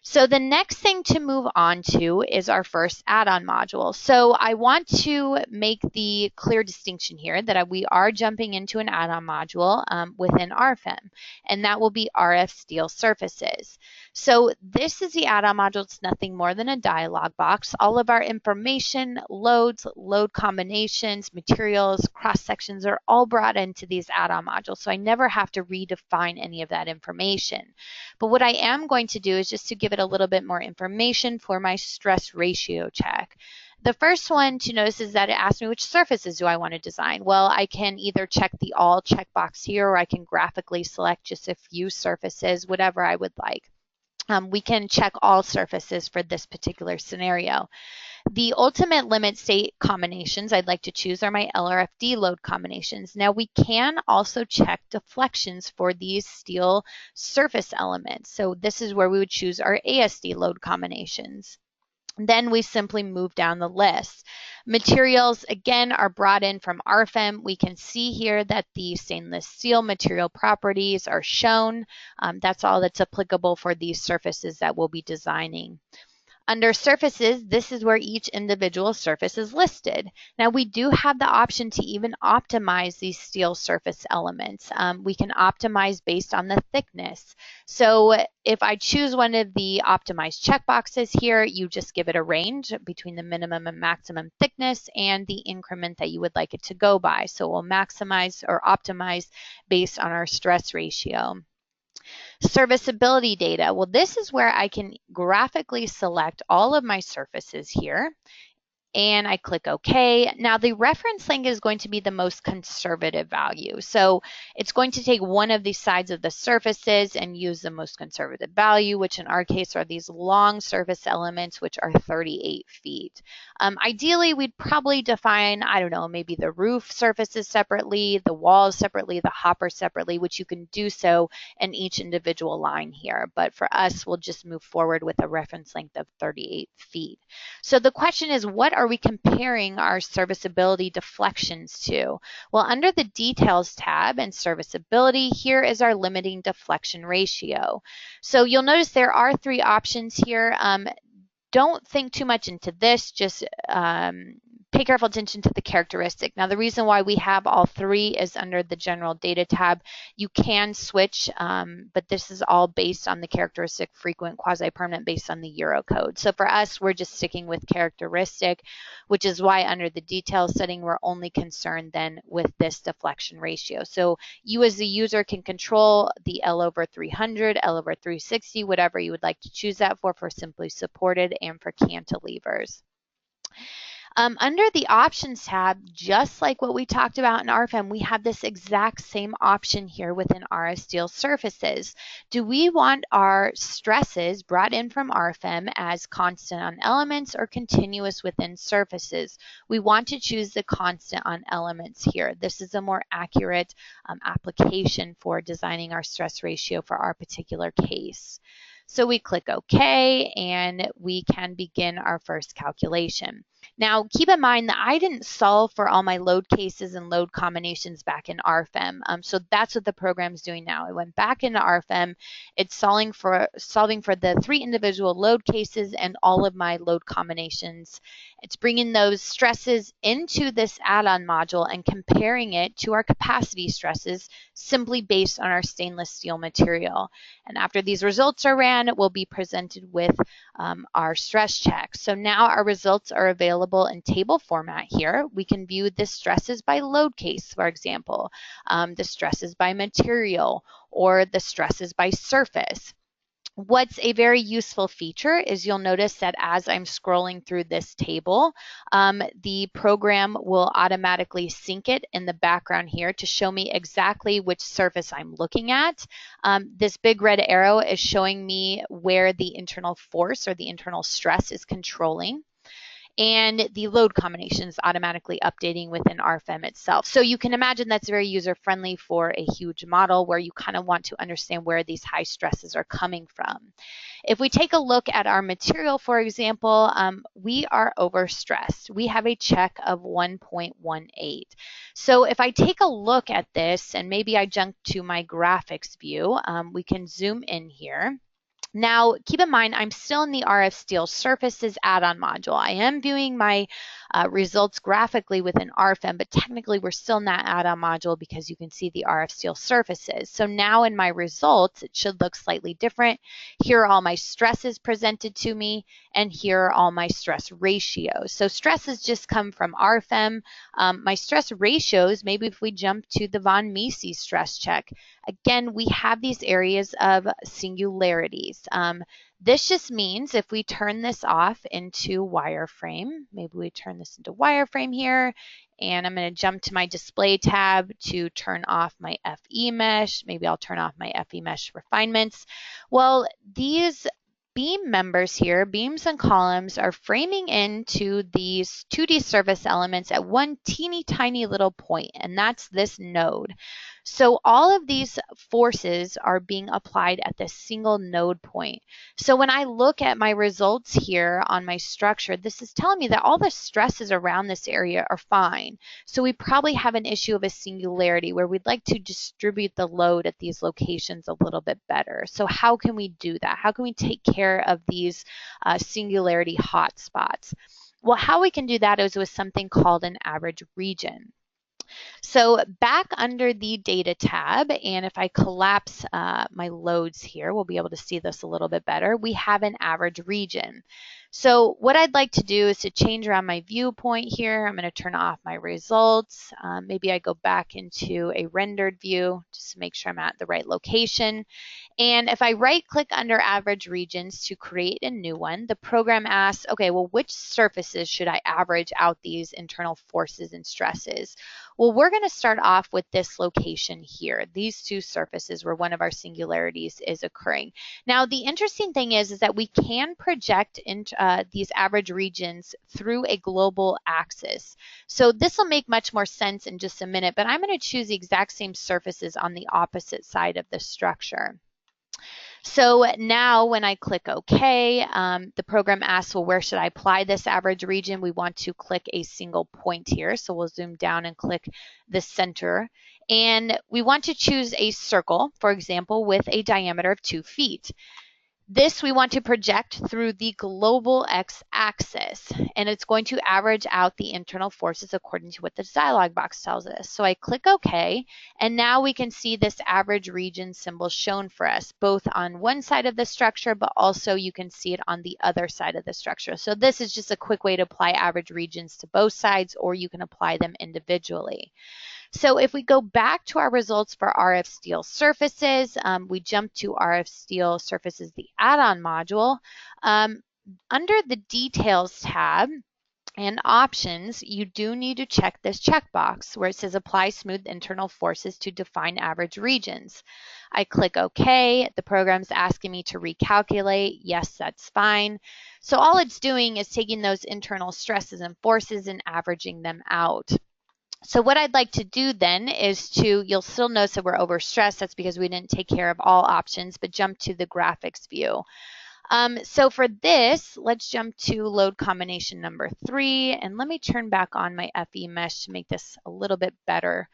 So the next thing to move on to is our first add-on module. So I want to make the clear distinction here that we are jumping into an add-on module within RFEM, and that will be RF-STEEL surfaces. So this is the add-on module. It's nothing more than a dialog box. All of our information, loads, load combinations, materials, cross-sections are all brought into these add-on modules. So I never have to redefine any of that information. But what I am going to do is just to give it a little bit more information for my stress ratio check. The first one to notice is that it asks me which surfaces do I want to design. Well, I can either check the all checkbox here, or I can graphically select just a few surfaces, whatever I would like. We can check all surfaces for this particular scenario. The ultimate limit state combinations I'd like to choose are my lrfd load combinations. Now we can also check deflections for these steel surface elements. So this is where we would choose our ASD load combinations. Then we simply move down the list. Materials, again, are brought in from RFEM. We can see here that the stainless steel material properties are shown. That's all that's applicable for these surfaces that we'll be designing. Under surfaces, this is where each individual surface is listed. Now we do have the option to even optimize these steel surface elements. We can optimize based on the thickness. So if I choose one of the optimized checkboxes here, you just give it a range between the minimum and maximum thickness and the increment that you would like it to go by. So we'll maximize or optimize based on our stress ratio. Serviceability data. Well, this is where I can graphically select all of my surfaces here, and I click OK. Now the reference length is going to be the most conservative value. So it's going to take one of the sides of the surfaces and use the most conservative value, which in our case are these long surface elements, which are 38 feet. Ideally, we'd probably define, I don't know, maybe the roof surfaces separately, the walls separately, the hopper separately, which you can do so in each individual line here. But for us, we'll just move forward with a reference length of 38 feet. So the question is, what are we comparing our serviceability deflections to? Well, under the Details tab and Serviceability, here is our limiting deflection ratio. So you'll notice there are three options here. Don't think too much into this, just pay careful attention to the characteristic. Now, the reason why we have all three is under the General Data tab. You can switch, but this is all based on the characteristic frequent quasi-permanent based on the Eurocode. So for us, we're just sticking with characteristic, which is why under the Details setting, we're only concerned then with this deflection ratio. So you as the user can control the L over 300, L over 360, whatever you would like to choose that for simply supported and for cantilevers. Under the Options tab, just like what we talked about in RFEM, we have this exact same option here within RF-STEEL surfaces. Do we want our stresses brought in from RFEM as constant on elements or continuous within surfaces? We want to choose the constant on elements here. This is a more accurate application for designing our stress ratio for our particular case. So we click OK, and we can begin our first calculation. Now, keep in mind that I didn't solve for all my load cases and load combinations back in RFEM. So that's what the program's doing now. I went back into RFEM. It's solving for the three individual load cases and all of my load combinations. It's bringing those stresses into this add-on module and comparing it to our capacity stresses simply based on our stainless steel material. And after these results are ran, then we'll be presented with our stress check. So now our results are available in table format here. We can view the stresses by load case, for example, the stresses by material, or the stresses by surface. What's a very useful feature is you'll notice that as I'm scrolling through this table, the program will automatically sync it in the background here to show me exactly which surface I'm looking at. This big red arrow is showing me where the internal force or the internal stress is controlling. And the load combination is automatically updating within RFEM itself. So you can imagine that's very user-friendly for a huge model where you kind of want to understand where these high stresses are coming from. If we take a look at our material, for example, we are overstressed. We have a check of 1.18. So if I take a look at this, and maybe I jump to my graphics view, we can zoom in here. Now, keep in mind, I'm still in the RF-STEEL Surfaces add-on module. I am viewing my results graphically within RFEM, but technically we're still in that add-on module because you can see the RF-STEEL surfaces. So now in my results, it should look slightly different. Here are all my stresses presented to me, and here are all my stress ratios. So stresses just come from RFEM. My stress ratios, maybe if we jump to the von Mises stress check, again, we have these areas of singularities. This just means if we turn this off into wireframe, maybe we turn this into wireframe here, and I'm going to jump to my display tab to turn off my FE mesh. Maybe I'll turn off my FE mesh refinements. Well, these beam members here, beams and columns, are framing into these 2D surface elements at one teeny tiny little point, and that's this node. So all of these forces are being applied at this single node point. So when I look at my results here on my structure, this is telling me that all the stresses around this area are fine. So we probably have an issue of a singularity where we'd like to distribute the load at these locations a little bit better. So how can we do that? How can we take care of these singularity hotspots? Well, how we can do that is with something called an average region. So back under the data tab, and if I collapse my loads here, we'll be able to see this a little bit better. We have an average region. So what I'd like to do is to change around my viewpoint here. I'm going to turn off my results. Maybe I go back into a rendered view just to make sure I'm at the right location. And if I right click under average regions to create a new one, the program asks, okay, well, which surfaces should I average out these internal forces and stresses? Well, we're going to start off with this location here, these two surfaces where one of our singularities is occurring. Now, the interesting thing is that we can project into these average regions through a global axis. So this will make much more sense in just a minute, but I'm going to choose the exact same surfaces on the opposite side of the structure. So now when I click OK, the program asks, well, where should I apply this average region? We want to click a single point here. So we'll zoom down and click the center. And we want to choose a circle, for example, with a diameter of 2 feet. This we want to project through the global x-axis, and it's going to average out the internal forces according to what the dialog box tells us. So I click OK, and now we can see this average region symbol shown for us, both on one side of the structure, but also you can see it on the other side of the structure. So this is just a quick way to apply average regions to both sides, or you can apply them individually. So if we go back to our results for RF-STEEL surfaces, we jump to RF-STEEL surfaces, the add-on module. Under the details tab and options, you do need to check this checkbox where it says apply smooth internal forces to define average regions. I click OK. The program's asking me to recalculate. Yes, that's fine. So all it's doing is taking those internal stresses and forces and averaging them out. So what I'd like to do then is you'll still notice that we're overstressed. That's because we didn't take care of all options, but jump to the graphics view. So for this, let's jump to load combination number 3, and let me turn back on my FE mesh to make this a little bit better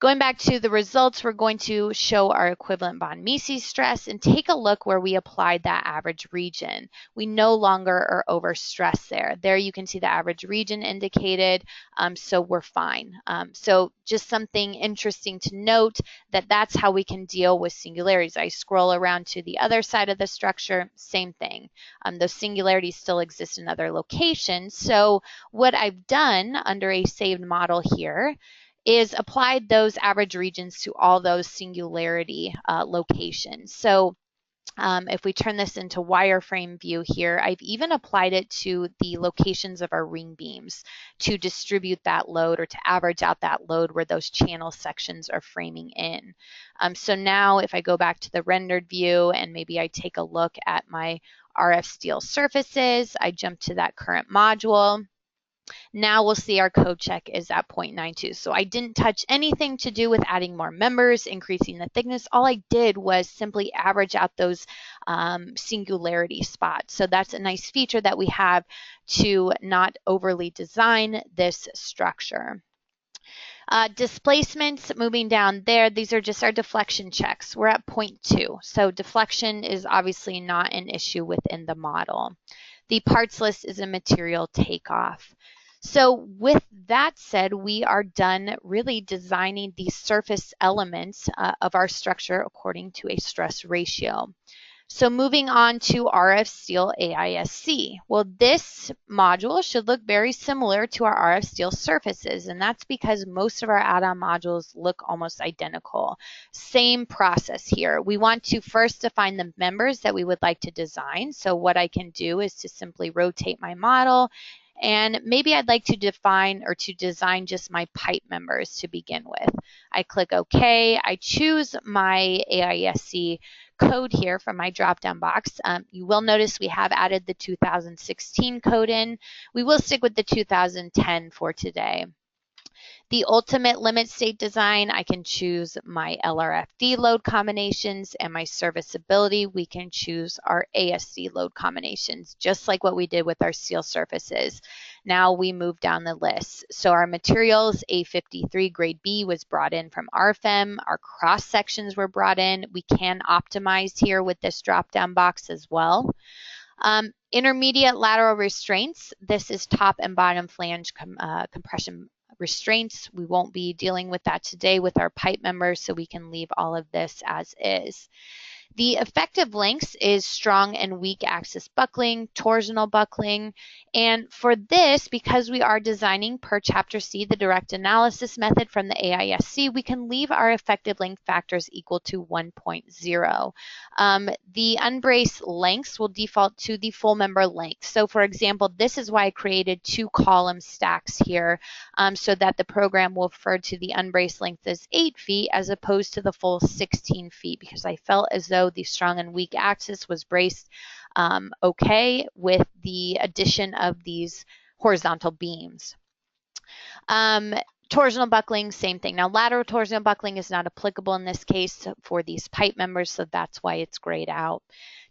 Going back to the results, we're going to show our equivalent von Mises stress and take a look where we applied that average region. We no longer are overstressed there. There you can see the average region indicated, so we're fine. So just something interesting to note that that's how we can deal with singularities. I scroll around to the other side of the structure, same thing. Those singularities still exist in other locations. So what I've done under a saved model here is applied those average regions to all those singularity locations. So if we turn this into wireframe view here, I've even applied it to the locations of our ring beams to distribute that load or to average out that load where those channel sections are framing in. So now if I go back to the rendered view and maybe I take a look at my RF steel surfaces, I jump to that current module. Now we'll see our code check is at 0.92. So I didn't touch anything to do with adding more members, increasing the thickness. All I did was simply average out those singularity spots. So that's a nice feature that we have to not overly design this structure. Displacements, moving down there, these are just our deflection checks. We're at 0.2. So deflection is obviously not an issue within the model. The parts list is a material takeoff. So with that said, we are done really designing the surface elements of our structure according to a stress ratio. So moving on to RF-STEEL AISC. Well, this module should look very similar to our RF-STEEL surfaces, and that's because most of our add-on modules look almost identical. Same process here. We want to first define the members that we would like to design. So what I can do is to simply rotate my model, and maybe I'd like to define or to design just my pipe members to begin with. I click OK. I choose my AISC code here from my drop-down box. You will notice we have added the 2016 code in. We will stick with the 2010 for today. The ultimate limit state design, I can choose my lrfd load combinations, and my serviceability, we can choose our ASC load combinations, just like what we did with our steel surfaces. Now we move down the list. So our materials, A53 grade B was brought in from RFEM. Our cross sections were brought in. We can optimize here with this drop-down box as well. Intermediate lateral restraints, this is top and bottom flange compression restraints. We won't be dealing with that today with our pipe members, so we can leave all of this as is. The effective lengths is strong and weak axis buckling, torsional buckling, and for this, because we are designing per Chapter C, the direct analysis method from the AISC, we can leave our effective length factors equal to 1.0. The unbraced lengths will default to the full member length. So for example, this is why I created 2 column stacks here, so that the program will refer to the unbraced length as 8 feet as opposed to the full 16 feet, because I felt as though the strong and weak axis was braced okay with the addition of these horizontal beams. Torsional buckling, same thing. Now, lateral torsional buckling is not applicable in this case for these pipe members, so that's why it's grayed out.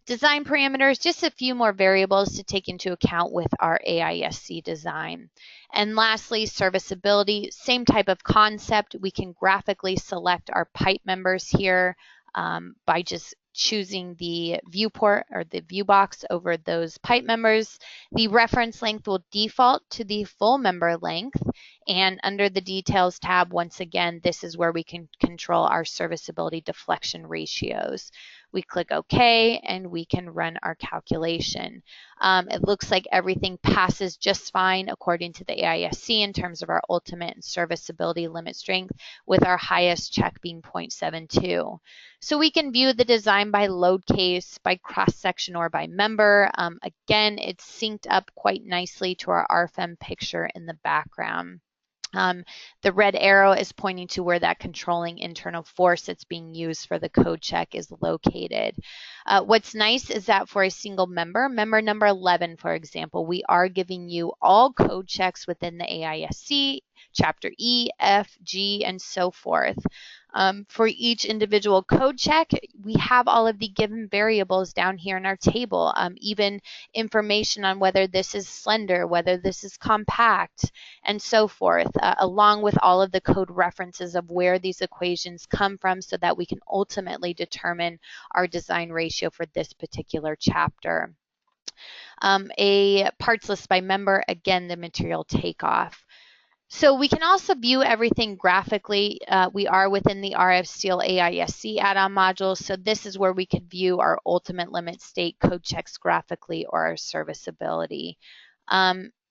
Design parameters, just a few more variables to take into account with our AISC design. And lastly, serviceability, same type of concept. We can graphically select our pipe members here by just choosing the viewport or the view box over those pipe members. The reference length will default to the full member length, and under the details tab, once again, this is where we can control our serviceability deflection ratios. We click OK and we can run our calculation. It looks like everything passes just fine according to the AISC in terms of our ultimate and serviceability limit strength, with our highest check being 0.72. So we can view the design by load case, by cross section, or by member. Again, it's synced up quite nicely to our RFEM picture in the background. The red arrow is pointing to where that controlling internal force that's being used for the code check is located. What's nice is that for a single member, member number 11, for example, we are giving you all code checks within the AISC, Chapter E, F, G, and so forth. For each individual code check, we have all of the given variables down here in our table, even information on whether this is slender, whether this is compact, and so forth, along with all of the code references of where these equations come from so that we can ultimately determine our design ratio for this particular chapter. A parts list by member, again, the material takeoff. So we can also view everything graphically. We are within the RF-STEEL AISC add-on module, so this is where we could view our ultimate limit state code checks graphically or our serviceability.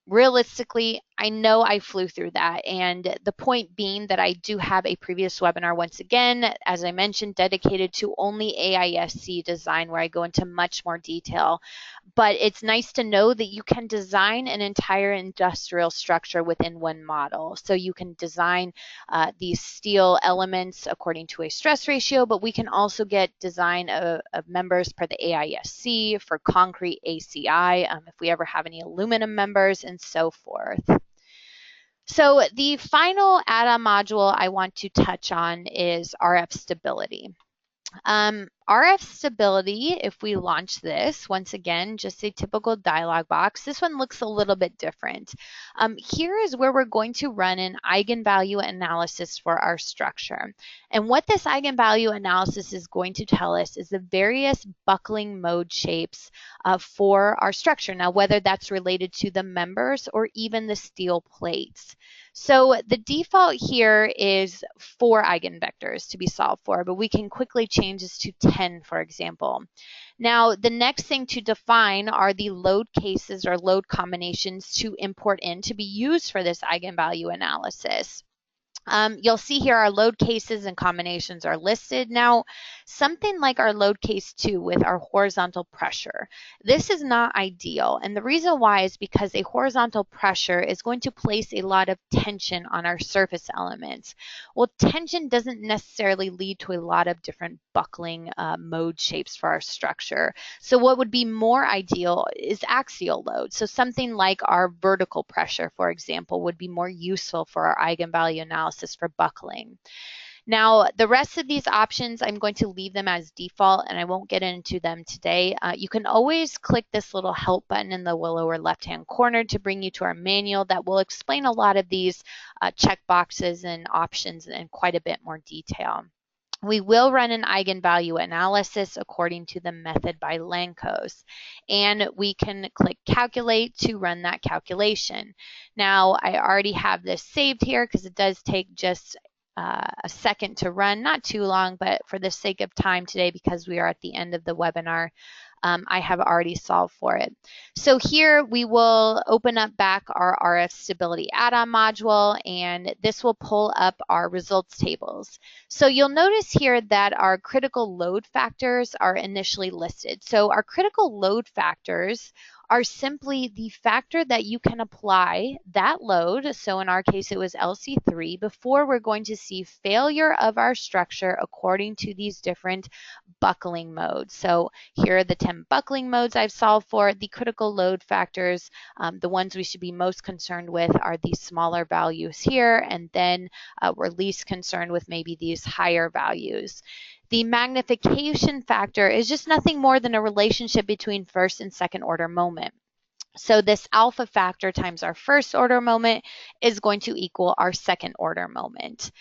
Realistically, I know I flew through that, and the point being that I do have a previous webinar, once again, as I mentioned, dedicated to only AISC design, where I go into much more detail. But it's nice to know that you can design an entire industrial structure within one model. So you can design these steel elements according to a stress ratio, but we can also get design of members per the AISC, for concrete ACI, if we ever have any aluminum members, and so forth. So the final add-on module I want to touch on is RF stability. RF stability, if we launch this, once again, just a typical dialog box. This one looks a little bit different. Here is where we're going to run an eigenvalue analysis for our structure. And what this eigenvalue analysis is going to tell us is the various buckling mode shapes for our structure. Now, whether that's related to the members or even the steel plates. So the default here is 4 eigenvectors to be solved for, but we can quickly change this to 10, for example. Now, the next thing to define are the load cases or load combinations to import in to be used for this eigenvalue analysis. You'll see here our load cases and combinations are listed. Now, something like our load case 2 with our horizontal pressure, this is not ideal. And the reason why is because a horizontal pressure is going to place a lot of tension on our surface elements. Well, tension doesn't necessarily lead to a lot of different buckling mode shapes for our structure. So what would be more ideal is axial load. So something like our vertical pressure, for example, would be more useful for our eigenvalue analysis for buckling. Now, the rest of these options, I'm going to leave them as default and I won't get into them today. You can always click this little help button in the lower left-hand corner to bring you to our manual that will explain a lot of these checkboxes and options in quite a bit more detail. We will run an eigenvalue analysis according to the method by Lankos, and we can click calculate to run that calculation. Now, I already have this saved here because it does take just a second to run, not too long, but for the sake of time today, because we are at the end of the webinar, I have already solved for it. So here we will open up back our RF stability add-on module, and this will pull up our results tables. So you'll notice here that our critical load factors are initially listed. So our critical load factors are simply the factor that you can apply that load, so in our case it was LC3, before we're going to see failure of our structure according to these different buckling modes. So here are the 10 buckling modes I've solved for. The critical load factors, the ones we should be most concerned with are these smaller values here, and then we're least concerned with maybe these higher values. The magnification factor is just nothing more than a relationship between first and second order moment. So this alpha factor times our first order moment is going to equal our second order moment.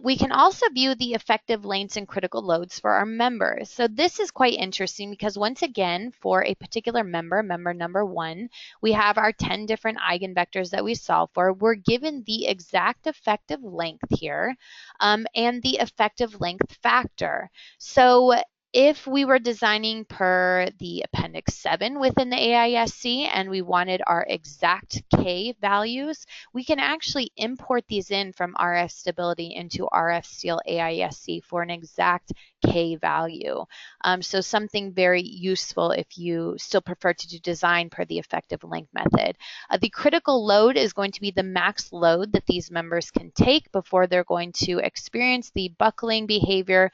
We can also view the effective lengths and critical loads for our members. So this is quite interesting because once again, for a particular member, member number 1, we have our 10 different eigenvectors that we solve for. We're given the exact effective length here and the effective length factor. So if we were designing per the Appendix 7 within the AISC and we wanted our exact K values, we can actually import these in from RF stability into RF-STEEL AISC for an exact K value. So something very useful if you still prefer to do design per the effective length method. The critical load is going to be the max load that these members can take before they're going to experience the buckling behavior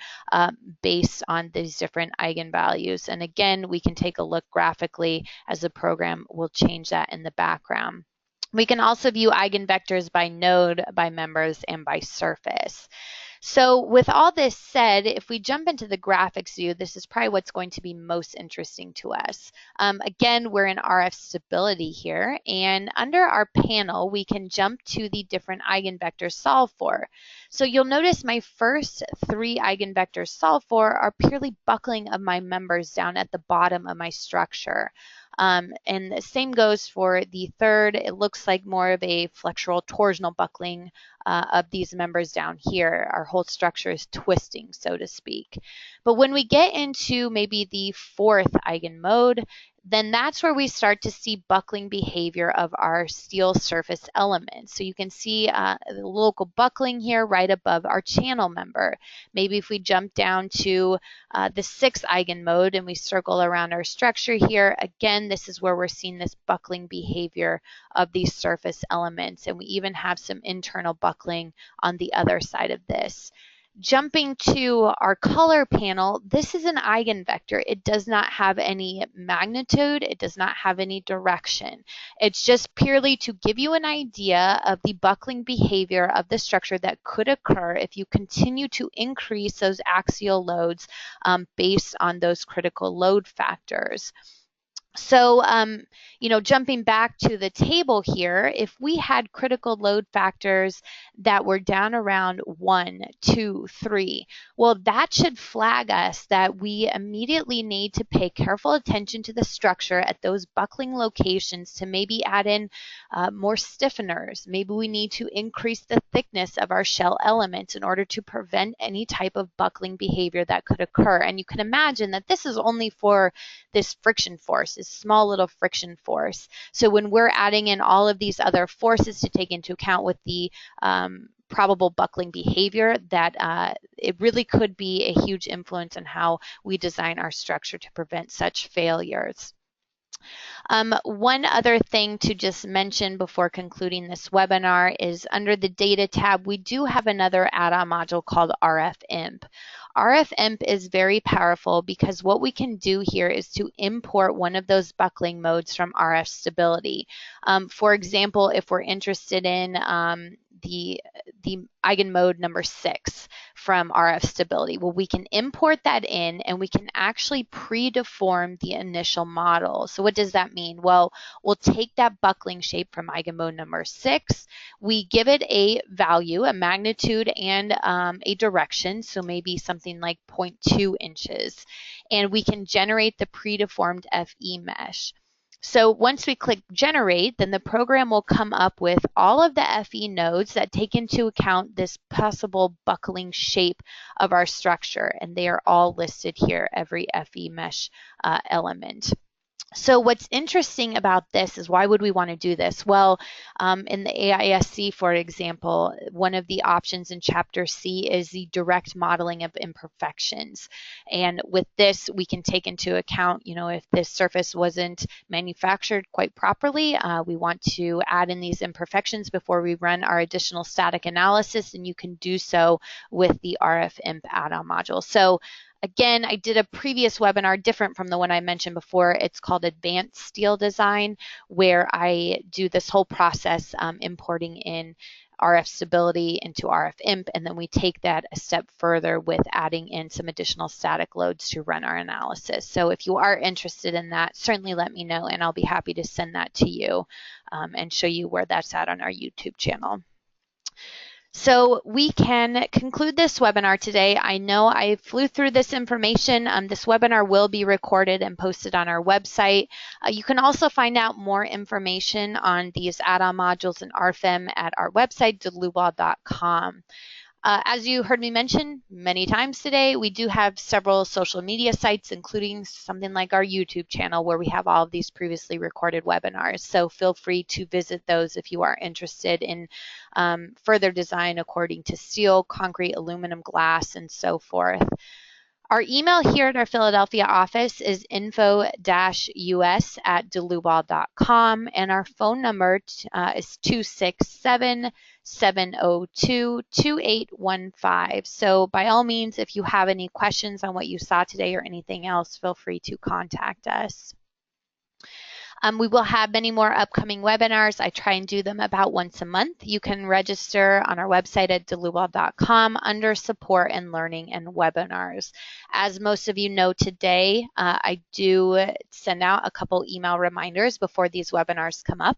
based on these different eigenvalues. And again, we can take a look graphically as the program will change that in the background. We can also view eigenvectors by node, by members, and by surface. So with all this said, if we jump into the graphics view, this is probably what's going to be most interesting to us. Again, we're in RF stability here, and under our panel, we can jump to the different eigenvectors solved for. So you'll notice my first 3 eigenvectors solved for are purely buckling of my members down at the bottom of my structure. And the same goes for the third. It looks like more of a flexural torsional buckling of these members down here. Our whole structure is twisting, so to speak. But when we get into maybe the 4th eigenmode, then that's where we start to see buckling behavior of our steel surface elements. So you can see the local buckling here right above our channel member. Maybe if we jump down to the 6th eigenmode and we circle around our structure here, again, this is where we're seeing this buckling behavior of these surface elements. And we even have some internal buckling on the other side of this. Jumping to our color panel, this is an eigenvector. It does not have any magnitude. It does not have any direction. It's just purely to give you an idea of the buckling behavior of the structure that could occur if you continue to increase those axial loads based on those critical load factors. So, jumping back to the table here, if we had critical load factors that were down around 1, 2, 3, well, that should flag us that we immediately need to pay careful attention to the structure at those buckling locations to maybe add in more stiffeners. Maybe we need to increase the thickness of our shell elements in order to prevent any type of buckling behavior that could occur. And you can imagine that this is only for this friction force, this small little friction force. So when we're adding in all of these other forces to take into account with the probable buckling behavior, that it really could be a huge influence on how we design our structure to prevent such failures. One other thing to just mention before concluding this webinar is under the data tab, we do have another add-on module called RFEM. RFEM is very powerful because what we can do here is to import one of those buckling modes from RF stability. For example, if we're interested in the eigenmode number 6 from RF stability, well, we can import that in and we can actually pre-deform the initial model. So what does that mean? Well, we'll take that buckling shape from eigenmode number 6, we give it a value, a magnitude, and a direction, so maybe something like 0.2 inches, and we can generate the pre-deformed FE mesh. So once we click generate, then the program will come up with all of the FE nodes that take into account this possible buckling shape of our structure, and they are all listed here, every FE mesh element. So what's interesting about this is, why would we want to do this? Well, in the AISC, for example, one of the options in Chapter C is the direct modeling of imperfections. And with this, we can take into account, if this surface wasn't manufactured quite properly, we want to add in these imperfections before we run our additional static analysis, and you can do so with the RFEM add-on module. So again, I did a previous webinar different from the one I mentioned before. It's called Advanced Steel Design, where I do this whole process importing in RF stability into RFEM, and then we take that a step further with adding in some additional static loads to run our analysis. So if you are interested in that, certainly let me know, and I'll be happy to send that to you and show you where that's at on our YouTube channel. So we can conclude this webinar today. I know I flew through this information. This webinar will be recorded and posted on our website. You can also find out more information on these add-on modules in RFEM at our website, dlubal.com. As you heard me mention many times today, we do have several social media sites, including something like our YouTube channel, where we have all of these previously recorded webinars. So feel free to visit those if you are interested in further design according to steel, concrete, aluminum, glass, and so forth. Our email here at our Philadelphia office is info-us@dlubal.com, and our phone number is 267-702-2815. So by all means, if you have any questions on what you saw today or anything else, feel free to contact us. We will have many more upcoming webinars. I try and do them about once a month. You can register on our website at dlubal.com under support and learning and webinars. As most of you know today, I do send out a couple email reminders before these webinars come up.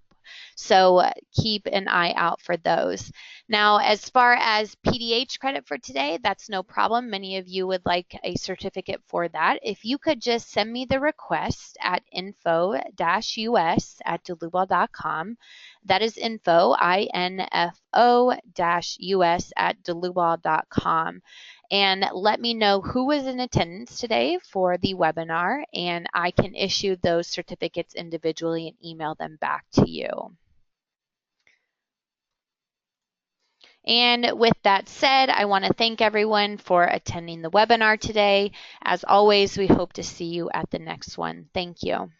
So keep an eye out for those. Now, as far as PDH credit for today, that's no problem. Many of you would like a certificate for that. If you could just send me the request at info-us@dlubal.com. That is info, info-us @dlubal.com. And let me know who was in attendance today for the webinar, and I can issue those certificates individually and email them back to you. And with that said, I want to thank everyone for attending the webinar today. As always, we hope to see you at the next one. Thank you.